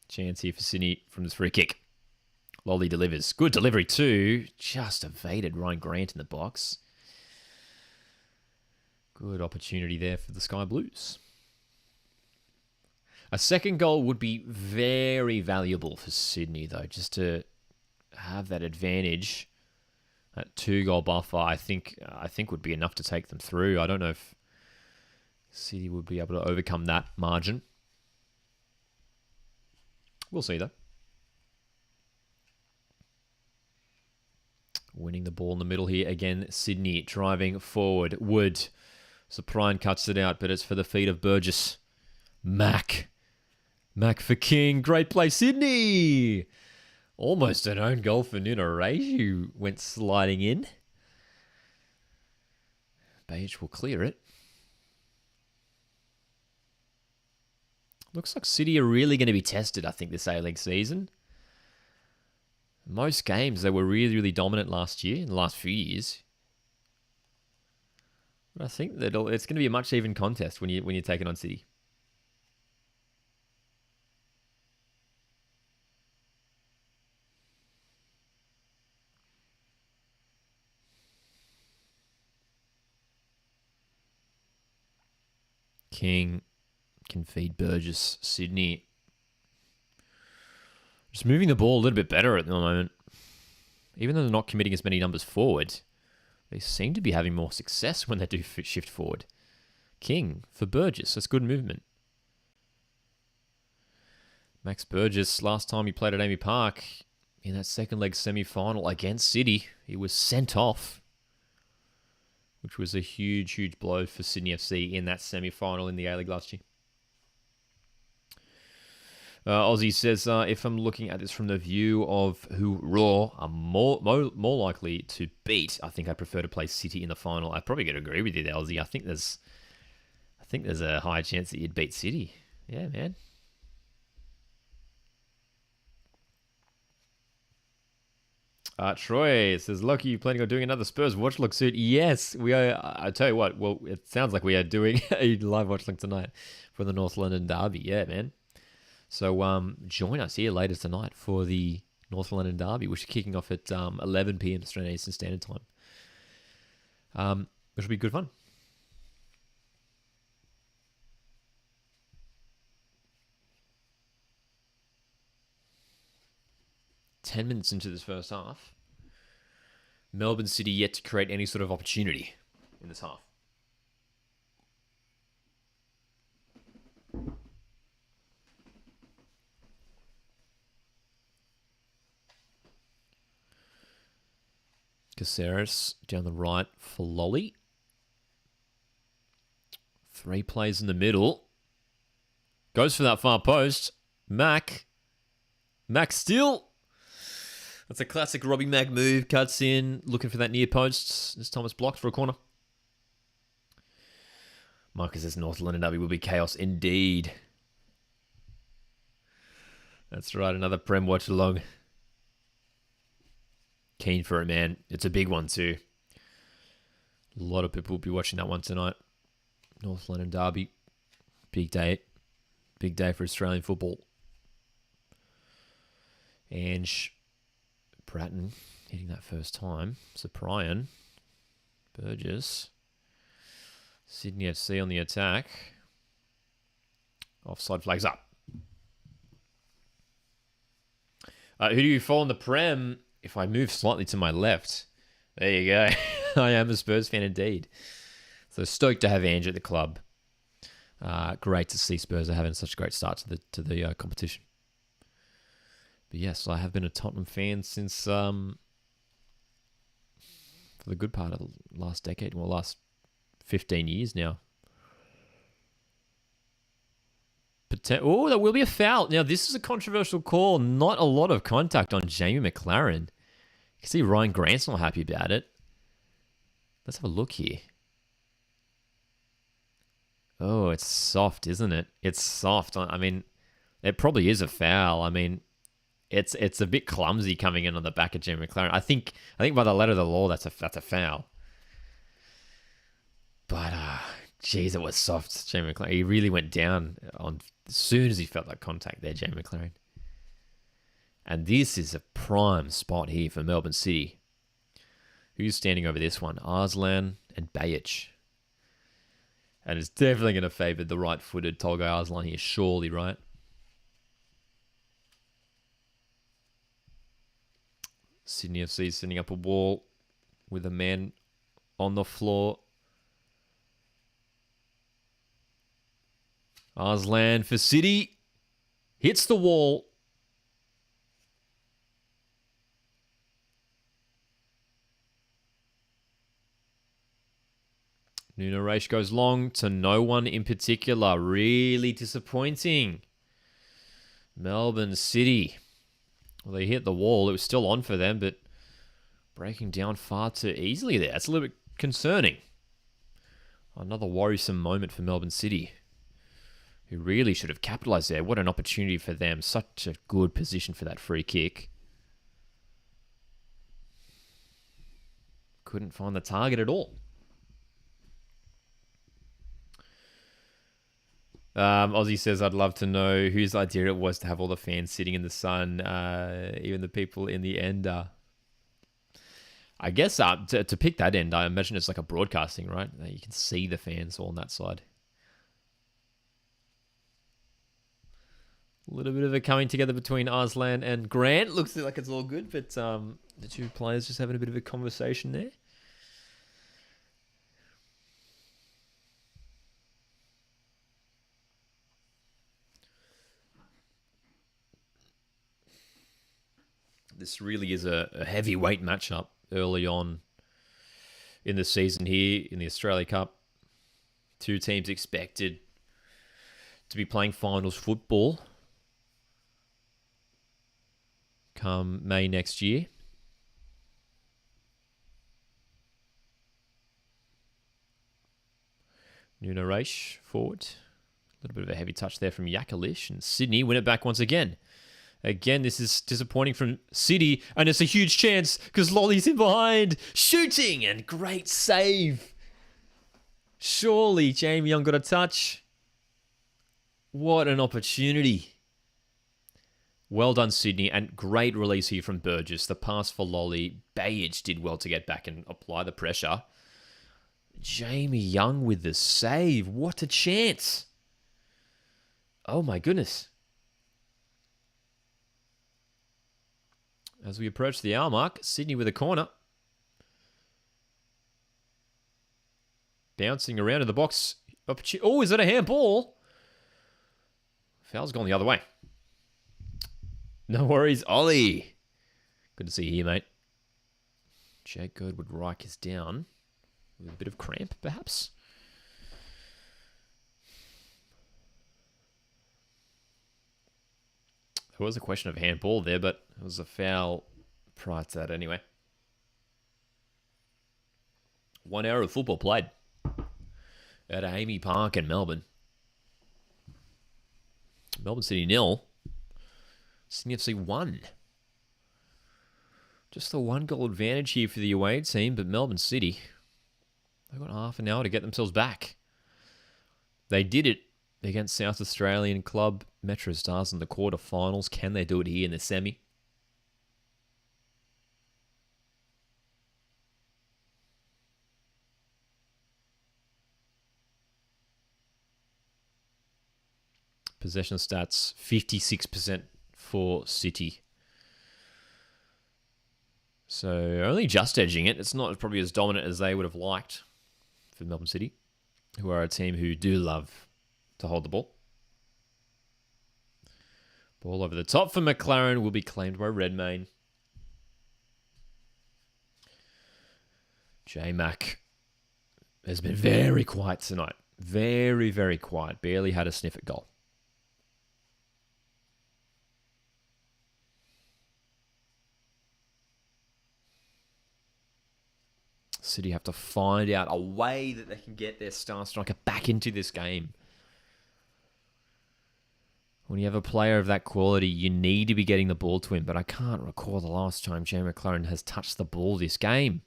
Speaker 1: Chance here for Sydney from this free kick. Lolly delivers. Good delivery too. Just evaded Ryan Grant in the box. Good opportunity there for the Sky Blues. A second goal would be very valuable for Sydney, though, just to have that advantage. That 2-goal buffer, I think would be enough to take them through. I don't know if City would be able to overcome that margin. We'll see, though. Winning the ball in the middle here again. Sydney driving forward. Wood. Soprine cuts it out, but it's for the feet of Burgess. Mac for King. Great play, Sydney. Almost an own goal for Nunaray, who went sliding in. Bajic will clear it. Looks like City are really going to be tested, I think, this A-League season. Most games, they were really, really dominant last year, in the last few years. But I think that it's going to be a much even contest when you're taking on City. King can feed Burgess. Sydney just moving the ball a little bit better at the moment. Even though they're not committing as many numbers forward, they seem to be having more success when they do shift forward. King for Burgess. That's good movement. Max Burgess, last time he played at Amy Park in that second leg semi-final against City, he was sent off, which was a huge, huge blow for Sydney FC in that semi-final in the A-League last year. Aussie says, if I'm looking at this from the view of who Raw are more likely to beat, I think I prefer to play City in the final. I probably could agree with you there, Aussie. I think there's a high chance that you'd beat City. Yeah, man. Troy says, Lucky, you planning on doing another Spurs watch-along soon? Yes, we are. I tell you what, well, it sounds like we are doing a live watch-along tonight for the North London Derby. Yeah, man. So join us here later tonight for the North London Derby, which is kicking off at 11 p.m. Australian Eastern Standard Time. Which will be good fun. Ten minutes into this first half, Melbourne City yet to create any sort of opportunity in this half. Caceres down the right for Lolly. 3 plays in the middle. Goes for that far post. Mac still. That's a classic Robbie Mac move. Cuts in, looking for that near post. This time it's blocked for a corner. Marcus says North London Derby will be chaos indeed. That's right, another Prem watch along. Keen for it, man. It's a big one too. A lot of people will be watching that one tonight. North London Derby. Big day. Big day for Australian football. And Bratton hitting that first time. Cyprian. Burgess. Sydney FC on the attack. Offside flags up. Who do you follow in the Prem? If I move slightly to my left, there you go. I am a Spurs fan indeed. So stoked to have Ange at the club. Great to see Spurs are having such a great start to the competition. But yes, I have been a Tottenham fan since for the good part of the last decade, well, last 15 years now. Oh, that will be a foul. Now, this is a controversial call. Not a lot of contact on Jamie McLaren. You can see Ryan Grant's not happy about it. Let's have a look here. Oh, it's soft, isn't it? It's soft. I mean, it probably is a foul. I mean, it's a bit clumsy coming in on the back of Jamie McLaren. I think by the letter of the law, that's a foul. But geez, it was soft, Jamie McLaren. He really went down on as soon as he felt that contact there, Jamie McLaren. And this is a prime spot here for Melbourne City. Who's standing over this one? Arslan and Bajic. And it's definitely going to favour the right-footed Tolga Arslan here, surely, right? Sydney FC setting up a wall with a man on the floor. Arslan for City. Hits the wall. Nuno Reis goes long to no one in particular. Really disappointing. Melbourne City. Well, they hit the wall. It was still on for them, but breaking down far too easily there. That's a little bit concerning. Another worrisome moment for Melbourne City, who really should have capitalised there. What an opportunity for them. Such a good position for that free kick. Couldn't find the target at all. Aussie says, I'd love to know whose idea it was to have all the fans sitting in the sun, even the people in the end. I guess to pick that end, I imagine it's like a broadcasting, right? You can see the fans all on that side. A little bit of a coming together between Arslan and Grant. Looks like it's all good, but The two players just having a bit of a conversation there. This really is a heavyweight matchup early on in the season here in the Australia Cup. Two teams expected to be playing finals football come May next year. Nuno Reis forward. A little bit of a heavy touch there from Yakalish. And Sydney win it back once again. Again, this is disappointing from City. And it's a huge chance because Lolly's in behind. Shooting and great save. Surely Jamie Young got a touch. What an opportunity. Well done, Sydney. And great release here from Burgess. The pass for Lolly. Bayage did well to get back and apply the pressure. Jamie Young with the save. What a chance. Oh my goodness. As we approach the hour mark, Sydney with a corner. Bouncing around in the box. Oh, is that a handball? Foul's gone the other way. No worries, Ollie. Good to see you here, mate. Jake Girdwood Reich is down. With a bit of cramp, perhaps. There was a question of handball there, but it was a foul prior to that anyway. 1 hour of football played at Amy Park in Melbourne. Melbourne City 0. Sydney FC 1. Just the 1 goal advantage here for the away team, but Melbourne City, they've got half an hour to get themselves back. They did it against South Australian club Metro Stars in the quarterfinals. Can they do it here in the semi? Possession stats, 56% for City. So only just edging it. It's not probably as dominant as they would have liked for Melbourne City, who are a team who do love to hold the ball. Ball over the top for McLaren will be claimed by Redmayne. J-Mac has been very quiet tonight. Very, very quiet. Barely had a sniff at goal. City have to find out a way that they can get their star striker back into this game. When you have a player of that quality, you need to be getting the ball to him. But I can't recall the last time Jay McLaren has touched the ball this game.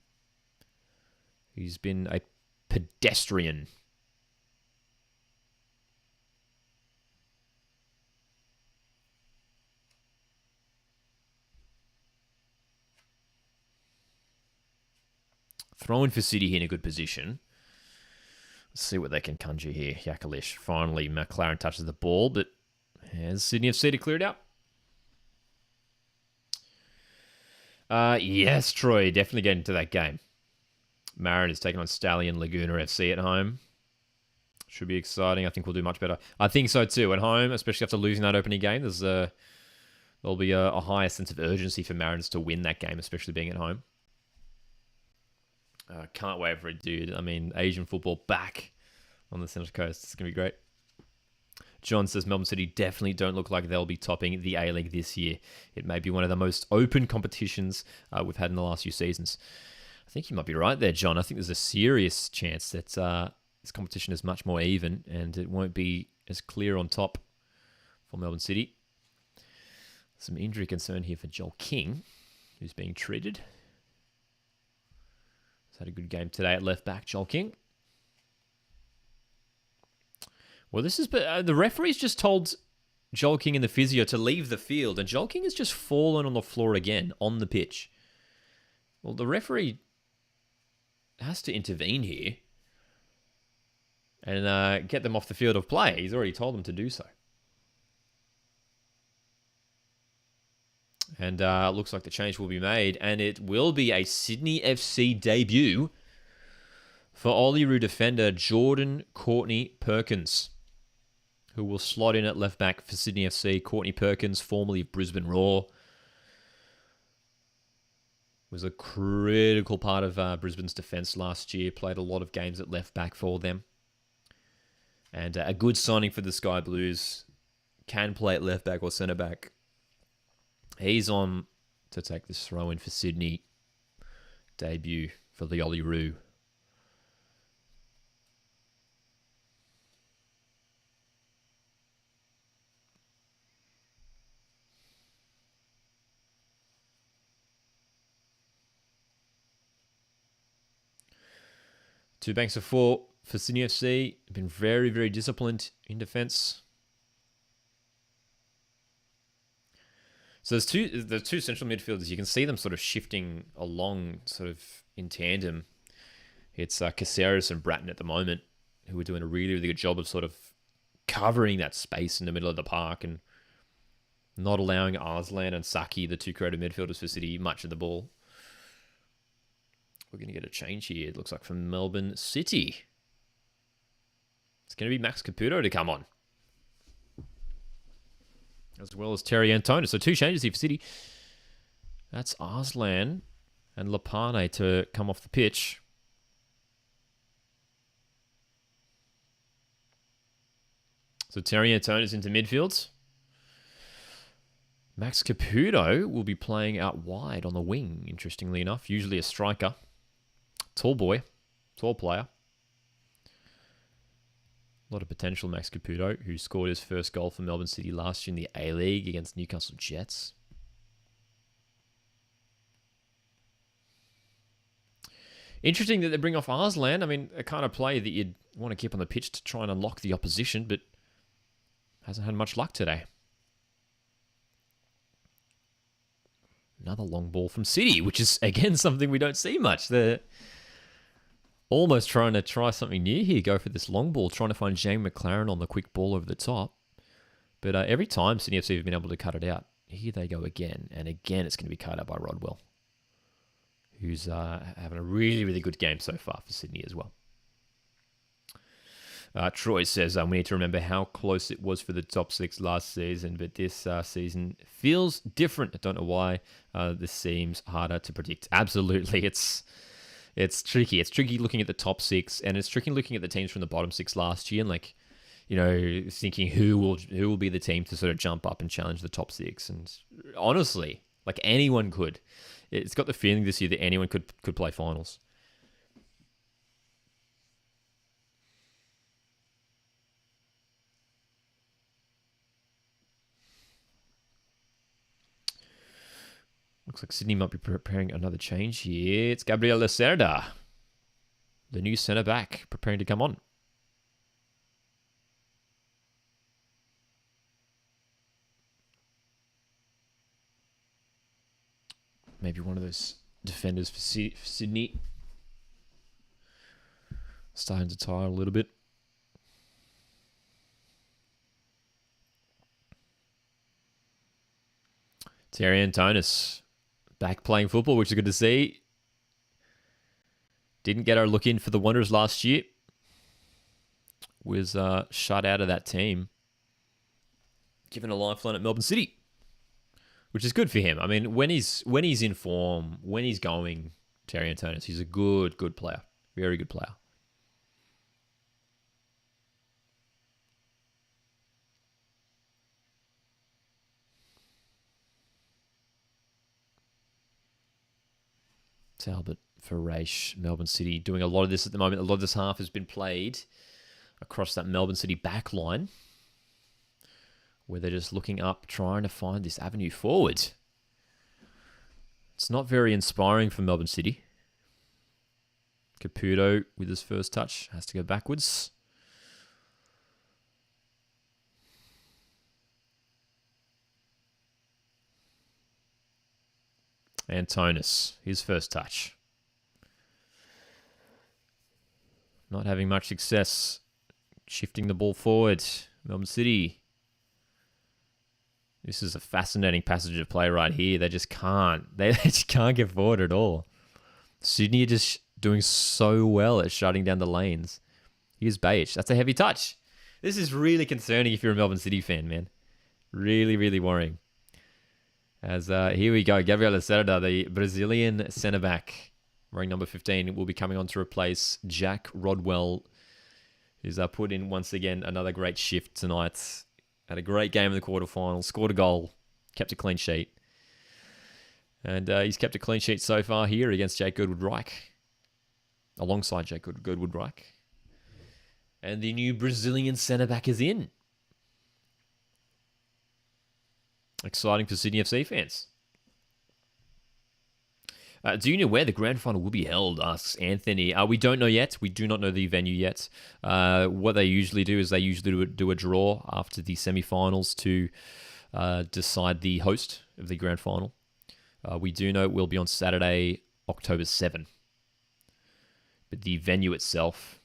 Speaker 1: He's been a pedestrian. Throwing for City here in a good position. Let's see what they can conjure here. Yakalish. Finally, McLaren touches the ball, but has Sydney FC to clear it out? Yes, Troy. Definitely get into that game. Mariners taking on Stallion Laguna FC at home. Should be exciting. I think we'll do much better. I think so too. At home, especially after losing that opening game, there'll be a higher sense of urgency for Mariners to win that game, especially being at home. Can't wait for it, dude. I mean, Asian football back on the Central Coast. It's going to be great. John says Melbourne City definitely don't look like they'll be topping the A-League this year. It may be one of the most open competitions we've had in the last few seasons. I think you might be right there, John. I think there's a serious chance that this competition is much more even and it won't be as clear on top for Melbourne City. Some injury concern here for Joel King, who's being treated. He's had a good game today at left back, Joel King. Well, this is the referee's just told Joel King and the physio to leave the field, and Joel King has just fallen on the floor again on the pitch. Well, the referee has to intervene here and get them off the field of play. He's already told them to do so. And looks like the change will be made. And it will be a Sydney FC debut for Olyroos defender Jordan Courtney Perkins, who will slot in at left back for Sydney FC. Courtney Perkins, formerly of Brisbane Roar, was a critical part of Brisbane's defence last year. Played a lot of games at left back for them. And a good signing for the Sky Blues. Can play at left back or centre back. He's on to take this throw in for Sydney. Debut for the Olyroos. Two banks of four for Sydney FC. Been very, very disciplined in defence. So the two central midfielders. You can see them sort of shifting along, sort of in tandem. It's Caceres and Bratton at the moment, who are doing a really, really good job of sort of covering that space in the middle of the park and not allowing Arslan and Saki, the two creative midfielders for City, much of the ball. We're going to get a change here, it looks like, from Melbourne City. It's going to be Max Caputo to come on, as well as Terry Antonis. So two changes here for City. That's Arslan and Lapane to come off the pitch. So Terry Antonis into midfield. Max Caputo will be playing out wide on the wing, interestingly enough. Usually a striker. Tall boy. Tall player. A lot of potential, Max Caputo, who scored his first goal for Melbourne City last year in the A-League against Newcastle Jets. Interesting that they bring off Arslan. I mean, a kind of player that you'd want to keep on the pitch to try and unlock the opposition, but hasn't had much luck today. Another long ball from City, which is, again, something we don't see much. They're almost trying to try something new here, go for this long ball, trying to find Jane McLaren on the quick ball over the top. But every time Sydney FC have been able to cut it out, here they go again. And again, it's going to be cut out by Rodwell, who's having a really, really good game so far for Sydney as well. Troy says, we need to remember how close it was for the top six last season, but this season feels different. I don't know why. This seems harder to predict. Absolutely, it's tricky. It's tricky looking at the top six, and it's tricky looking at the teams from the bottom six last year, and thinking who will be the team to sort of jump up and challenge the top six. And honestly, anyone could. It's got the feeling this year that anyone could play finals. Looks like Sydney might be preparing another change here. It's Gabriel Lacerda, the new centre back, preparing to come on. Maybe one of those defenders for Sydney. Starting to tire a little bit. Terry Antonis back playing football, which is good to see. Didn't get our look in for the Wanderers last year. Was shut out of that team. Given a lifeline at Melbourne City, which is good for him. I mean, when he's in form, when he's going, Terry Antonis, he's a good player. Very good player. Talbot for Raish, Melbourne City, doing a lot of this at the moment. A lot of this half has been played across that Melbourne City back line, where they're just looking up, trying to find this avenue forward. It's not very inspiring for Melbourne City. Caputo with his first touch has to go backwards. Antonis, his first touch. Not having much success shifting the ball forward. Melbourne City This is a fascinating passage of play right here. They just can't. They just can't get forward at all. Sydney are just doing so well at shutting down the lanes. Here's Bayich. That's a heavy touch. This is really concerning if you're a Melbourne City fan, man. Really, really worrying. As here we go. Gabriel Lacerda, the Brazilian centre-back, wearing number 15, will be coming on to replace Jack Rodwell, who's put in, once again, another great shift tonight. Had a great game in the quarterfinals, scored a goal, kept a clean sheet. And he's kept a clean sheet so far here against Jake Goodwood-Reich, alongside Jake Goodwood-Reich. And the new Brazilian centre-back is in. Exciting for Sydney FC fans. Do you know where the grand final will be held? Asks Anthony. We don't know yet. We do not know the venue yet. What they usually do is they usually do a draw after the semi-finals to decide the host of the grand final. We do know it will be on Saturday, October 7. But the venue itself,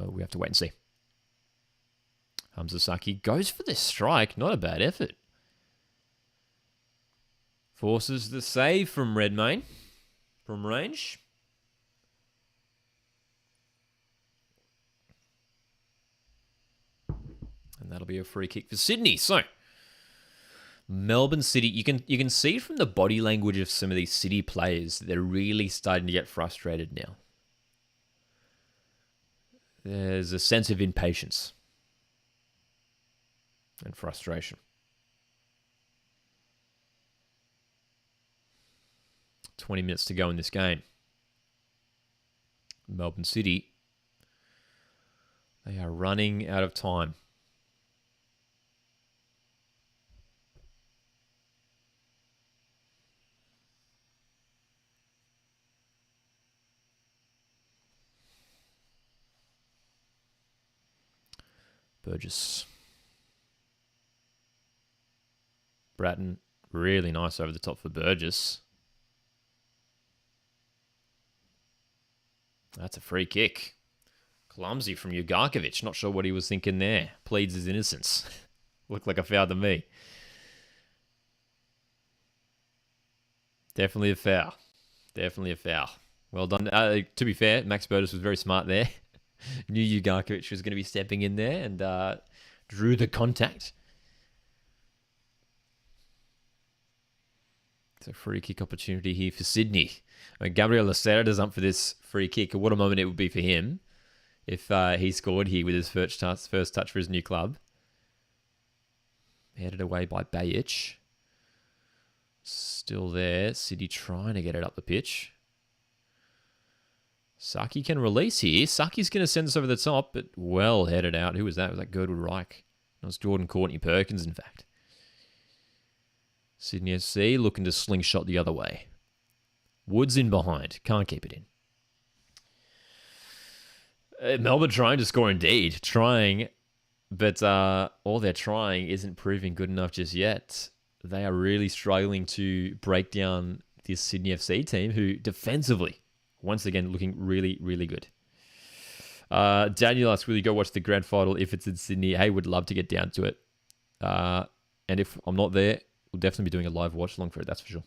Speaker 1: we have to wait and see. Hamza Saki goes for the strike. Not a bad effort. Forces the save from Redmayne. From range. And that'll be a free kick for Sydney. So, Melbourne City, you can see from the body language of some of these City players, they're really starting to get frustrated now. There's a sense of impatience and frustration. 20 minutes to go in this game. Melbourne City, they are running out of time. Burgess. Bratton, really nice over the top for Burgess. That's a free kick. Clumsy from Ugarkovic. Not sure what he was thinking there. Pleads his innocence. Looked like a foul to me. Definitely a foul. Definitely a foul. Well done. To be fair, Max Burgess was very smart there. Knew Ugarkovic was going to be stepping in there and drew the contact. It's a free kick opportunity here for Sydney. Gabriel Lacerda's up for this free kick. What a moment it would be for him if he scored here with his first touch for his new club. Headed away by Bayich. Still there. City trying to get it up the pitch. Saki can release here. Saki's going to send this over the top, but well headed out. Who was that? Was that Goodwood-Reich? It was Jordan Courtney-Perkins, in fact. Sydney FC looking to slingshot the other way. Woods in behind. Can't keep it in. Melbourne trying to score indeed. Trying, but all they're trying isn't proving good enough just yet. They are really struggling to break down this Sydney FC team, who defensively, once again, looking really, really good. Daniel asks, will you go watch the grand final if it's in Sydney? Hey, would love to get down to it. And if I'm not there, we'll definitely be doing a live watch along for it, that's for sure.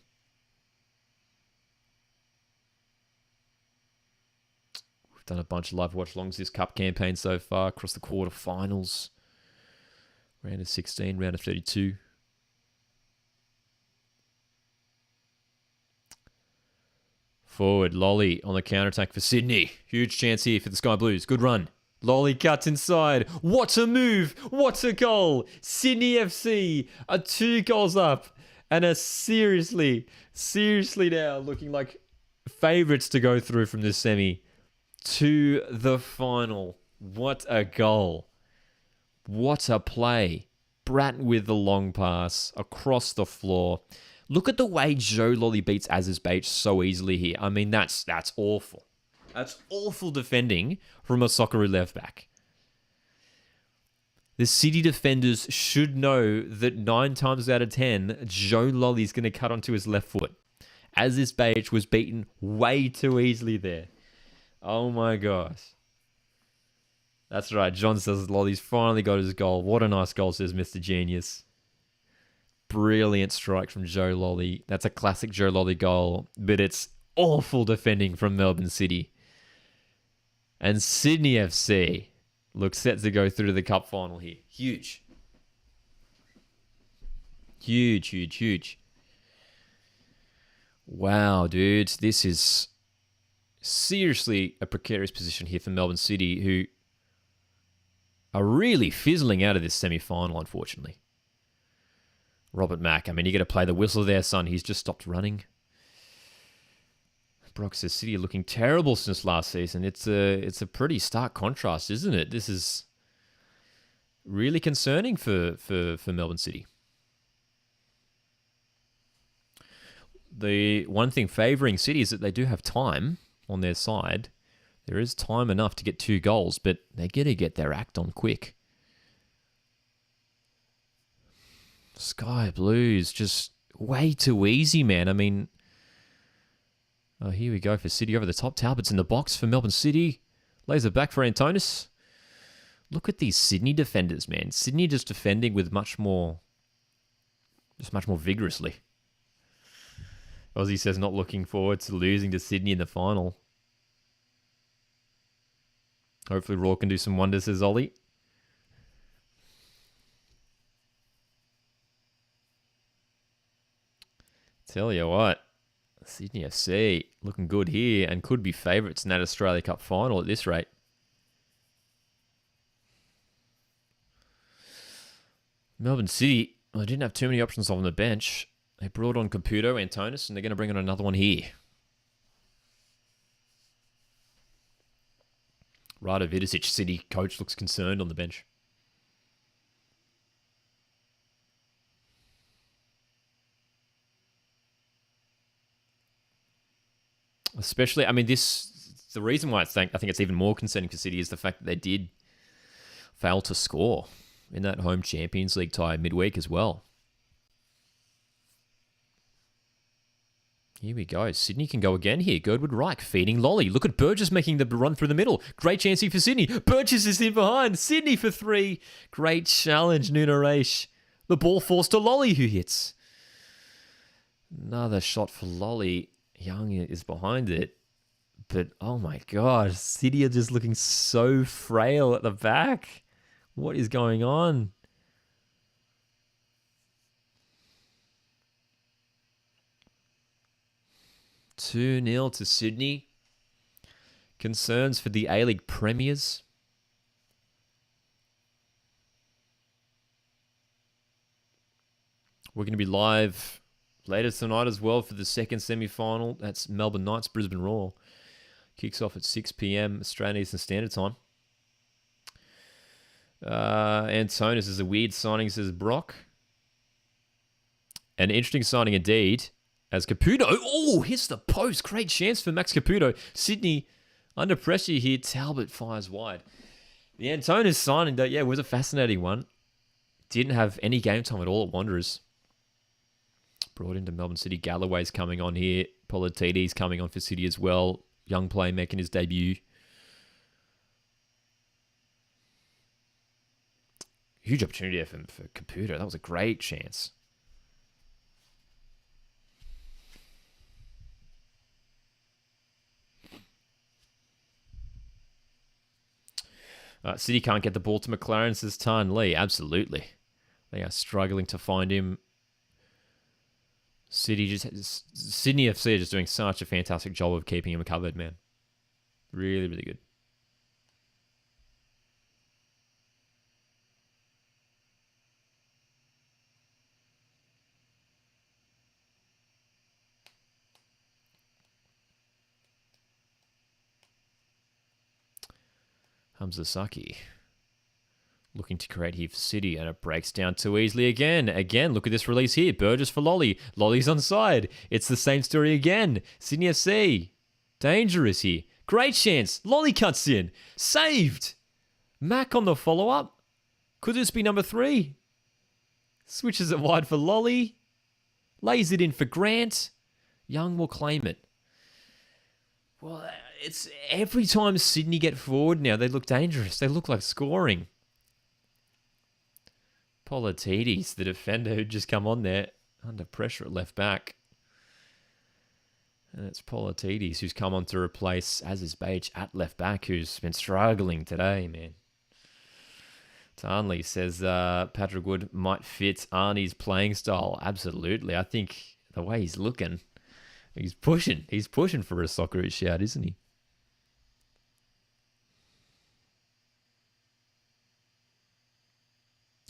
Speaker 1: We've done a bunch of live watch alongs this cup campaign so far, across the quarterfinals. Round of 16, round of 32. Forward, Lolly on the counter-attack for Sydney. Huge chance here for the Sky Blues. Good run. Lolly cuts inside. What a move. What a goal. Sydney FC are 2 goals up and are seriously now looking like favourites to go through from this semi to the final. What a goal. What a play. Bratton with the long pass across the floor. Look at the way Joe Lolly beats Aziz Bates so easily here. I mean, that's awful. That's awful defending from a Socceroo left back. The City defenders should know that 9 times out of 10, Joe Lolly's going to cut onto his left foot. Aziz Bates was beaten way too easily there. Oh my gosh. That's right. John says Lolly's finally got his goal. What a nice goal, says Mr. Genius. Brilliant strike from Joe Lolly. That's a classic Joe Lolly goal, but it's awful defending from Melbourne City. And Sydney FC looks set to go through to the cup final here. Huge. Huge, huge, huge. Wow, dude. This is seriously a precarious position here for Melbourne City, who are really fizzling out of this semi-final, unfortunately. Robert Mack, I mean, you got to play the whistle there, son. He's just stopped running. Brock says City are looking terrible since last season. It's a pretty stark contrast, isn't it? This is really concerning for Melbourne City. The one thing favouring City is that they do have time on their side. There is time enough to get 2 goals, but they got to get their act on quick. Sky Blues, just way too easy, man. I mean, oh, here we go for City over the top. Talbot's in the box for Melbourne City. Lays it back for Antonis. Look at these Sydney defenders, man. Sydney just defending with much more vigorously. Ozzy says not looking forward to losing to Sydney in the final. Hopefully Raw can do some wonders, says Ollie. Tell you what, Sydney FC looking good here and could be favourites in that Australia Cup final at this rate. Melbourne City, well, they didn't have too many options on the bench. They brought on Caputo, Antonis, and they're going to bring on another one here. Rado Vidicic, City coach, looks concerned on the bench. Especially, I mean, the reason why I think it's even more concerning for City is the fact that they did fail to score in that home Champions League tie midweek as well. Here we go. Sydney can go again here. Girdwood Reich feeding Lolly. Look at Burgess making the run through the middle. Great chance here for Sydney. Burgess is in behind. Sydney for 3. Great challenge, Nuno Reis. The ball forced to Lolly, who hits. Another shot for Lolly. Young is behind it. But, oh my God, City are just looking so frail at the back. What is going on? (2-0) to Sydney. Concerns for the A-League premiers. We're going to be live later tonight as well for the second semi-final. That's Melbourne Knights, Brisbane Roar. Kicks off at 6 p.m. Australian Eastern Standard Time. Antonis is a weird signing, says Brock. An interesting signing indeed. As Caputo, oh, hits the post. Great chance for Max Caputo. Sydney under pressure here. Talbot fires wide. The Antonis signing, though, yeah, was a fascinating one. Didn't have any game time at all at Wanderers. Brought into Melbourne City. Galloway's coming on here. Polititi's coming on for City as well. Young player making his debut. Huge opportunity there for Caputo. That was a great chance. City can't get the ball to McLaren, says Tan Lee. Absolutely. They are struggling to find him. Sydney FC are just doing such a fantastic job of keeping him covered, man. Really, really good. Hamza Saki looking to create here for City, and it breaks down too easily again. Again, look at this release here. Burgess for Lolly. Lolly's onside. It's the same story again. Sydney FC. Dangerous here. Great chance. Lolly cuts in. Saved. Mack on the follow-up. Could this be number 3? Switches it wide for Lolly. Lays it in for Grant. Young will claim it. Well, it's every time Sydney get forward now, they look dangerous. They look like scoring. Politidis, the defender who just come on there under pressure at left back. And it's Politidis who's come on to replace Azizbej at left back, who's been struggling today, man. Tarnley says Patrick Wood might fit Arnie's playing style. Absolutely. I think the way he's looking, he's pushing. He's pushing for a Socceroos shout, isn't he?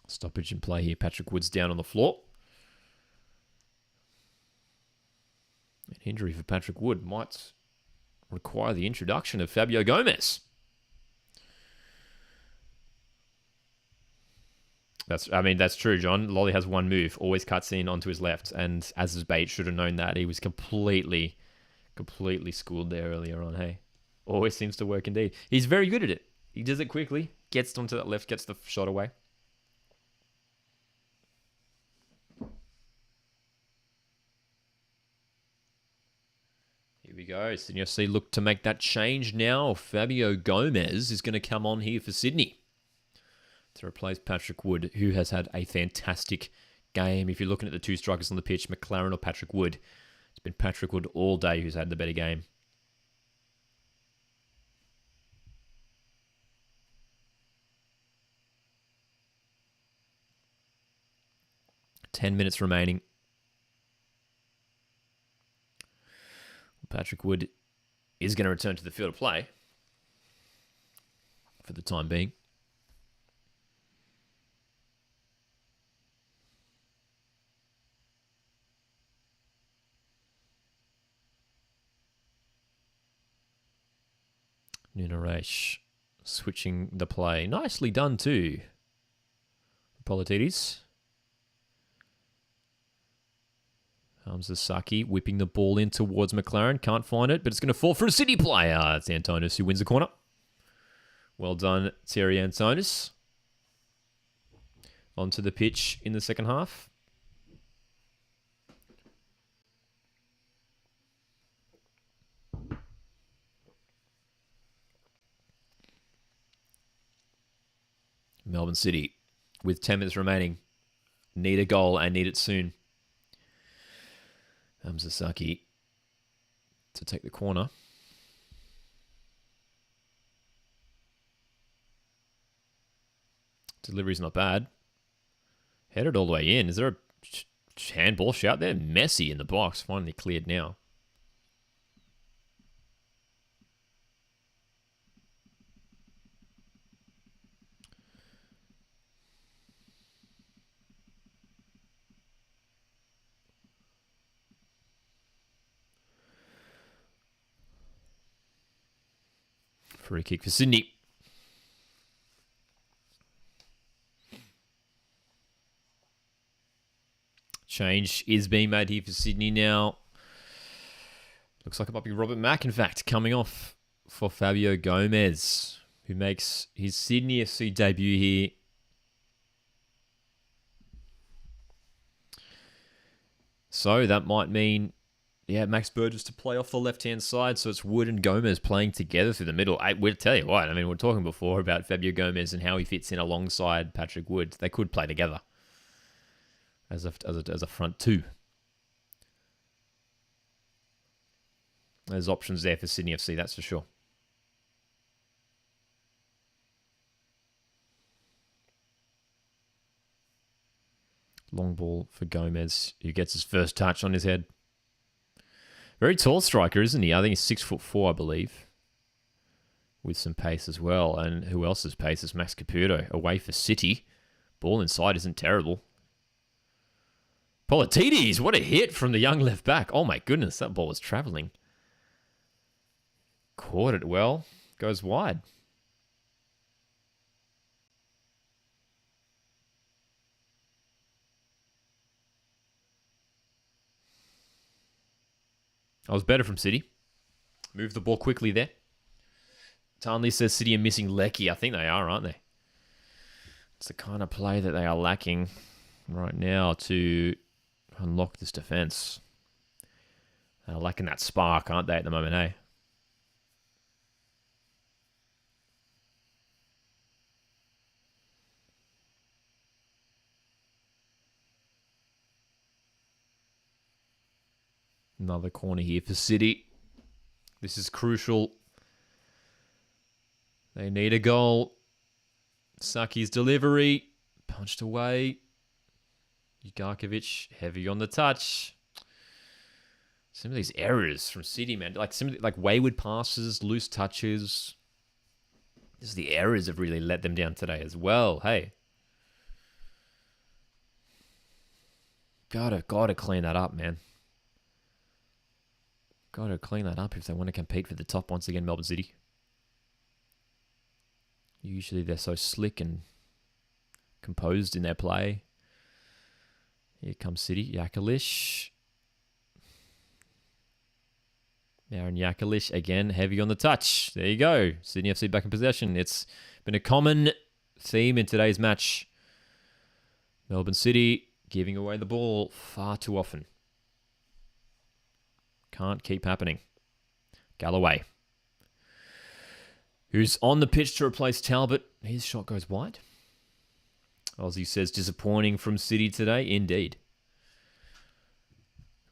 Speaker 1: Stoppage in play here. Patrick Wood's down on the floor. An injury for Patrick Wood might require the introduction of Fabio Gomez. That's true, John. Lolly has one move, always cuts in onto his left, and Azizbej should have known that. He was completely schooled there earlier on, hey? Always seems to work indeed. He's very good at it. He does it quickly, gets onto that left, gets the shot away. Here we go. Sydney FC look to make that change now. Fabio Gomez is going to come on here for Sydney to replace Patrick Wood, who has had a fantastic game. If you're looking at the two strikers on the pitch, McLaren or Patrick Wood, it's been Patrick Wood all day who's had the better game. Ten minutes remaining. Patrick Wood is going to return to the field of play for the time being. Nunaresh switching the play. Nicely done too. Politidis. Saki whipping the ball in towards McLaren. Can't find it, but it's going to fall for a City player. It's Antonis who wins the corner. Well done, Terry Antonis. Onto the pitch in the second half. Melbourne City, with 10 minutes remaining, need a goal and need it soon. Saki to take the corner. Delivery's not bad. Headed all the way in. Is there a handball shout there? Messi in the box. Finally cleared now. Free kick for Sydney. Change is being made here for Sydney now. Looks like it might be Robert Mack, in fact, coming off for Fabio Gomez, who makes his Sydney FC debut here. So that might mean, Max Burgess to play off the left-hand side, so it's Wood and Gomez playing together through the middle. We'll tell you what, we're talking before about Fabio Gomez and how he fits in alongside Patrick Wood. They could play together as a front two. There's options there for Sydney FC, that's for sure. Long ball for Gomez, who gets his first touch on his head. Very tall striker, isn't he? I think he's 6'4", I believe. With some pace as well. And who else's pace is Max Caputo. Away for City. Ball inside isn't terrible. Politidis, what a hit from the young left back. Oh my goodness, that ball was travelling. Caught it well. Goes wide. I was better from City. Move the ball quickly there. Tarnley says City are missing Lecky. I think they are, aren't they? It's the kind of play that they are lacking right now to unlock this defence. They're lacking that spark, aren't they, at the moment, eh? Another corner here for City. This is crucial. They need a goal. Saki's delivery. Punched away. Ugarkovic, heavy on the touch. Some of these errors from City, man. Like wayward passes, loose touches. Just the errors have really let them down today as well. Hey. Gotta clean that up, man. Gotta clean that up if they want to compete for the top once again, Melbourne City. Usually they're so slick and composed in their play. Here comes City. Yakalish. Aaron Yakalish again, heavy on the touch. There you go. Sydney FC back in possession. It's been a common theme in today's match. Melbourne City giving away the ball far too often. Can't keep happening. Galloway, who's on the pitch to replace Talbot. His shot goes wide. Aussie says disappointing from City today. Indeed.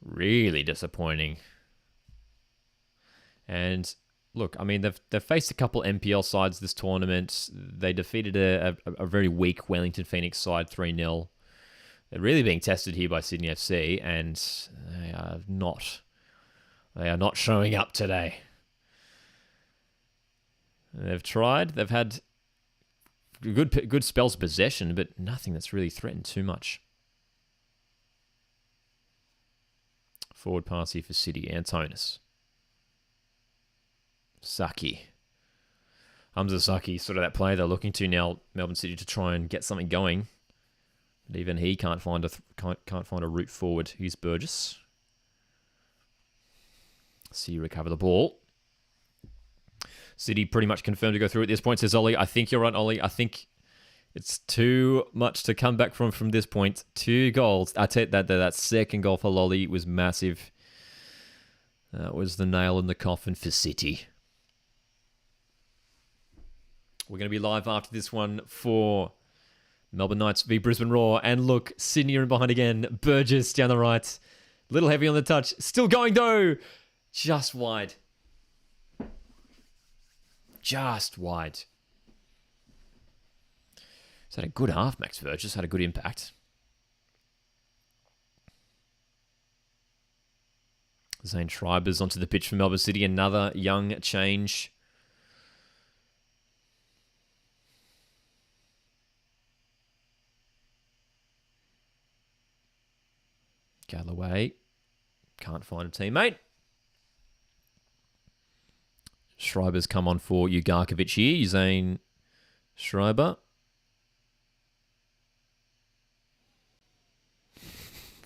Speaker 1: Really disappointing. And look, I mean, they've faced a couple NPL sides this tournament. They defeated a very weak Wellington Phoenix side 3-0. They're really being tested here by Sydney FC, and they are not showing up today. They've tried. They've had good spells of possession, but nothing that's really threatened too much. Forward pass here for City. Antonis. Saki. Hamza Saki, sort of that player they're looking to now, Melbourne City, to try and get something going. But even he can't find a route forward. Here's Burgess. See, recover the ball. City pretty much confirmed to go through at this point, says Ollie. I think you're right, Ollie. I think it's too much to come back from this point. 2 goals. I take that second goal for Lolly was massive. That was the nail in the coffin for City. We're going to be live after this one for Melbourne Knights v Brisbane Roar. And look, Sydney are in behind again. Burgess down the right. Little heavy on the touch. Still going though. Just wide. Just wide. He's had a good half, Max Burgess. Had a good impact. Zane Schreiber's onto the pitch for Melbourne City. Another young change. Galloway. Can't find a teammate. Schreiber's come on for Ugarkovic here. Zane Schreiber.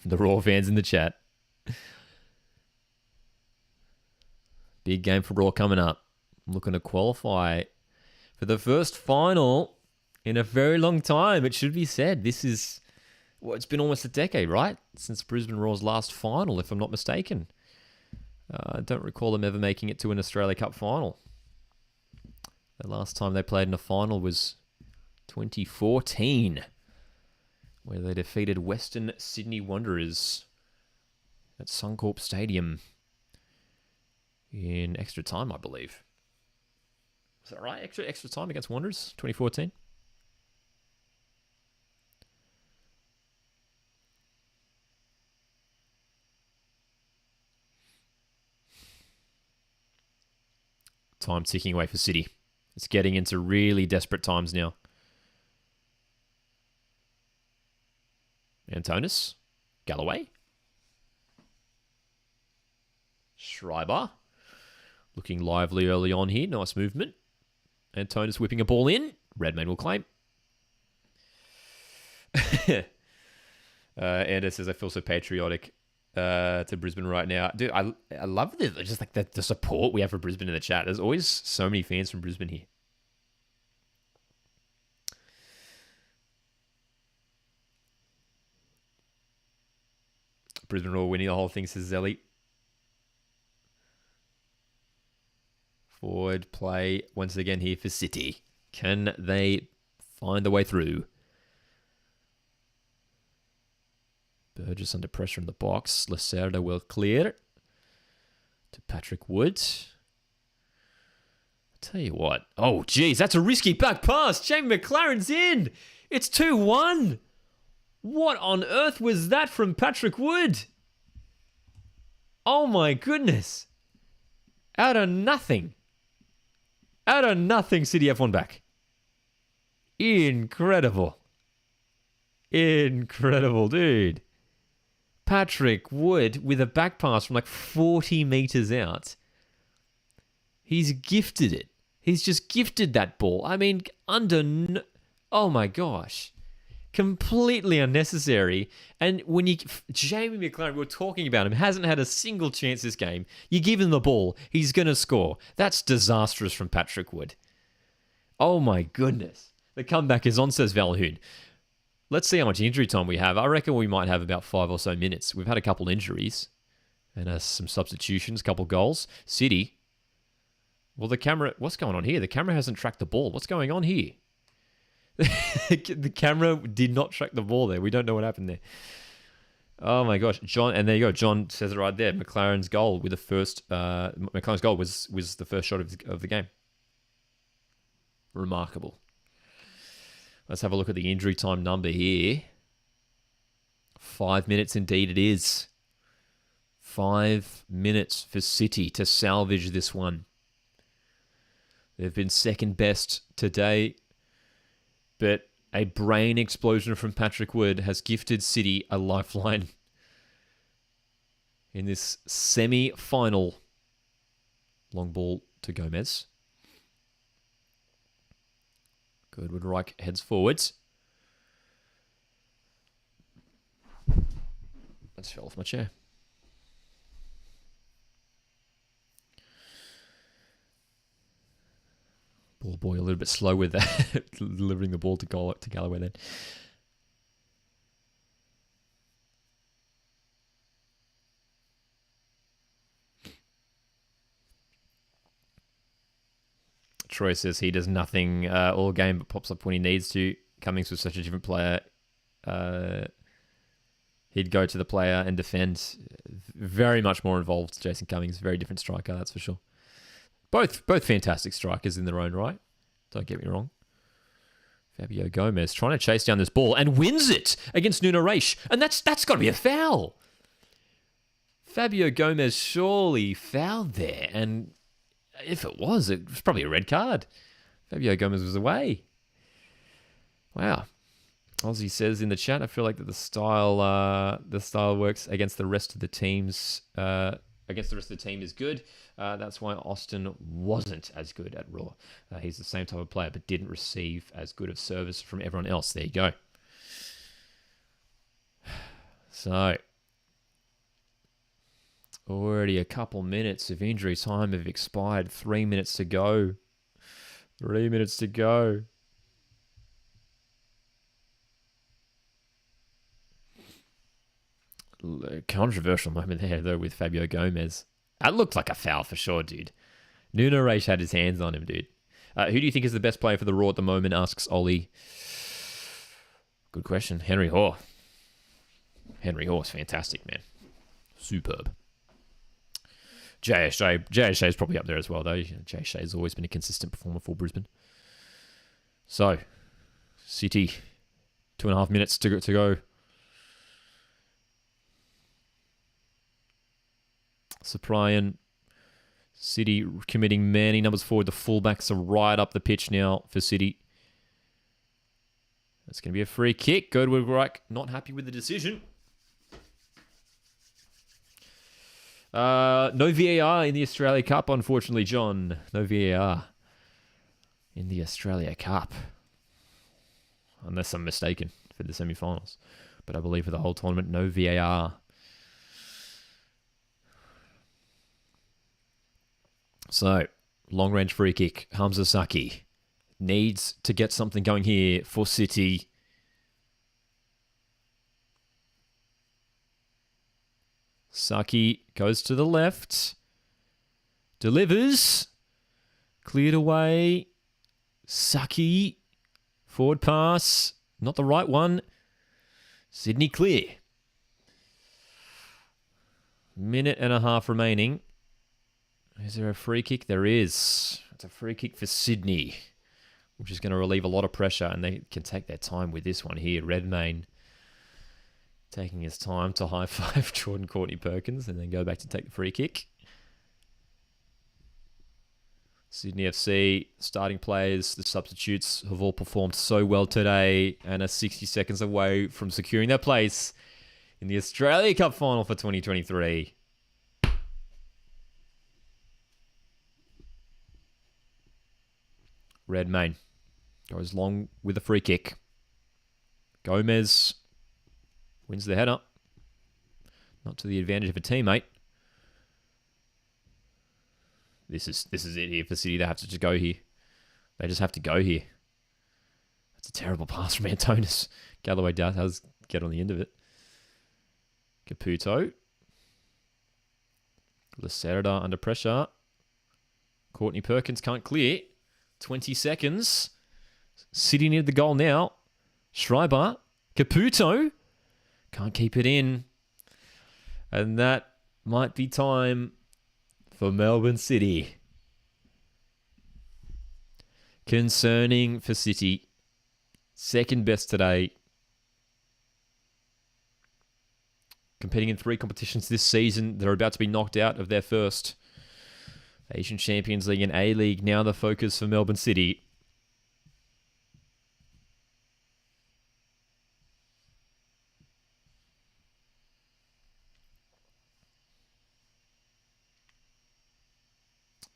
Speaker 1: The Raw fans in the chat. Big game for Raw coming up. I'm looking to qualify for the first final in a very long time. It should be said. This is, well, it's been almost a decade, right? Since Brisbane Raw's last final, if I'm not mistaken. I don't recall them ever making it to an Australia Cup final. The last time they played in a final was 2014, where they defeated Western Sydney Wanderers at Suncorp Stadium in extra time, I believe. Is that right? Extra time against Wanderers, 2014? Time ticking away for City. It's getting into really desperate times now. Antonis. Galloway. Schreiber. Looking lively early on here. Nice movement. Antonis whipping a ball in. Redmayne will claim. Anders says, I feel so patriotic to Brisbane right now. Dude, I love just like the support we have for Brisbane in the chat. There's always so many fans from Brisbane here. Brisbane Roar winning the whole thing, says Zelly. Forward play once again here for City. Can they find the way through? Burgess under pressure in the box. Lacerda will clear. To Patrick Wood. Tell you what. Oh, geez, that's a risky back pass. Jamie McLaren's in. It's 2-1. What on earth was that from Patrick Wood? Oh, my goodness. Out of nothing. Out of nothing, City F1 back. Incredible. Incredible, dude. Patrick Wood with a back pass from like 40 meters out. He's gifted it. He's just gifted that ball. I mean, oh my gosh. Completely unnecessary. And when Jamie McLaren, we were talking about him, hasn't had a single chance this game. You give him the ball, he's going to score. That's disastrous from Patrick Wood. Oh my goodness. The comeback is on, says Valhoon. Let's see how much injury time we have. I reckon we might have about 5 or so minutes. We've had a couple injuries and some substitutions, a couple goals. City. Well, the camera... What's going on here? The camera hasn't tracked the ball. What's going on here? The camera did not track the ball there. We don't know what happened there. Oh my gosh. John, and there you go. John says it right there. McLaren's goal with the first... McLaren's goal was the first shot of the game. Remarkable. Let's have a look at the injury time number here. 5 minutes indeed it is. 5 minutes for City to salvage this one. They've been second best today, but a brain explosion from Patrick Wood has gifted City a lifeline in this semi-final. Long ball to Gomez. Good, Woodreich heads forwards. I just fell off my chair. Ball boy a little bit slow with that, delivering the ball to Galloway then. Troy says he does nothing all game but pops up when he needs to. Cummings was such a different player. He'd go to the player and defend. Very much more involved, Jason Cummings. Very different striker, that's for sure. Both fantastic strikers in their own right. Don't get me wrong. Fabio Gomez trying to chase down this ball and wins it against Nuno Reis. And that's got to be a foul. Fabio Gomez surely fouled there. And if it was probably a red card. Fabio Gomez was away. Wow. Ozzy says in the chat, I feel like that the style works against the rest of the teams. Against the rest of the team is good. That's why Austin wasn't as good at Raw. He's the same type of player, but didn't receive as good of service from everyone else. There you go. So, already a couple minutes of injury time have expired. 3 minutes to go. 3 minutes to go. Controversial moment there, though, with Fabio Gomez. That looked like a foul for sure, dude. Nuno Reis had his hands on him, dude. Who do you think is the best player for the Raw at the moment, asks Ollie. Good question. Henry Hoare. Henry Hoore's fantastic, man. Superb. JSJ is probably up there as well, though. JSJ has always been a consistent performer for Brisbane. So, City, 2.5 minutes to go. Cyprian, City committing many numbers forward. The fullbacks are right up the pitch now for City. That's going to be a free kick. Goodwood Reich not happy with the decision. No VAR in the Australia Cup, unfortunately, John. No VAR in the Australia Cup. Unless I'm mistaken for the semi-finals. But I believe for the whole tournament, no VAR. So, long-range free kick. Hamza Saki needs to get something going here for City. Saki goes to the left. Delivers. Cleared away. Saki. Forward pass. Not the right one. Sydney clear. Minute and a half remaining. Is there a free kick? There is. It's a free kick for Sydney, which is going to relieve a lot of pressure, and they can take their time with this one here. Redmayne taking his time to high-five Jordan Courtney-Perkins and then go back to take the free kick. Sydney FC, starting players, the substitutes have all performed so well today and are 60 seconds away from securing their place in the Australia Cup final for 2023. Redmayne goes long with a free kick. Gomez wins the header. Not to the advantage of a teammate. This is it here for City. They have to just go here. They just have to go here. That's a terrible pass from Antonis. Galloway does get on the end of it. Caputo. Lacerda under pressure. Courtney-Perkins can't clear. 20 seconds. City near the goal now. Schreiber. Caputo. Can't keep it in. And that might be time for Melbourne City. Concerning for City. Second best today. Competing in 3 competitions this season. They're about to be knocked out of their first. Asian Champions League and A-League now the focus for Melbourne City.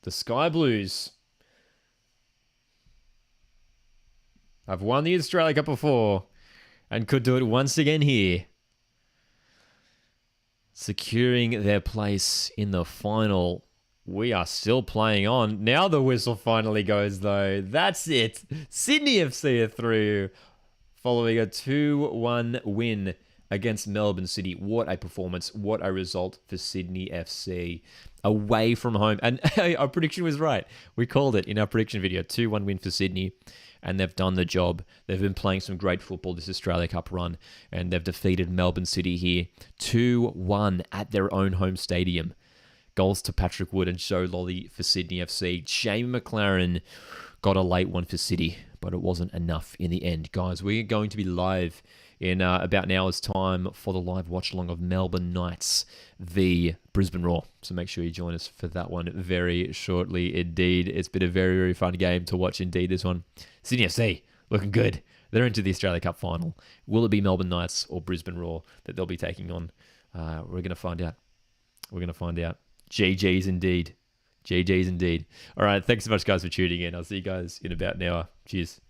Speaker 1: The Sky Blues have won the Australia Cup before and could do it once again here. Securing their place in the final. We are still playing on. Now the whistle finally goes, though. That's it. Sydney FC are through following a 2-1 win against Melbourne City. What a performance. What a result for Sydney FC. Away from home. And our prediction was right. We called it in our prediction video. 2-1 win for Sydney. And they've done the job. They've been playing some great football this Australia Cup run. And they've defeated Melbourne City here. 2-1 at their own home stadium. Goals to Patrick Wood and Joe Lolly for Sydney FC. Shane McLaren got a late one for City, but it wasn't enough in the end. Guys, we're going to be live in about an hour's time for the live watch-along of Melbourne Knights v Brisbane Roar. So make sure you join us for that one very shortly indeed. It's been a very, very fun game to watch indeed, this one. Sydney FC, looking good. They're into the Australia Cup final. Will it be Melbourne Knights or Brisbane Roar that they'll be taking on? We're going to find out. We're going to find out. GG's indeed. GG's indeed. All right. Thanks so much, guys, for tuning in. I'll see you guys in about an hour. Cheers.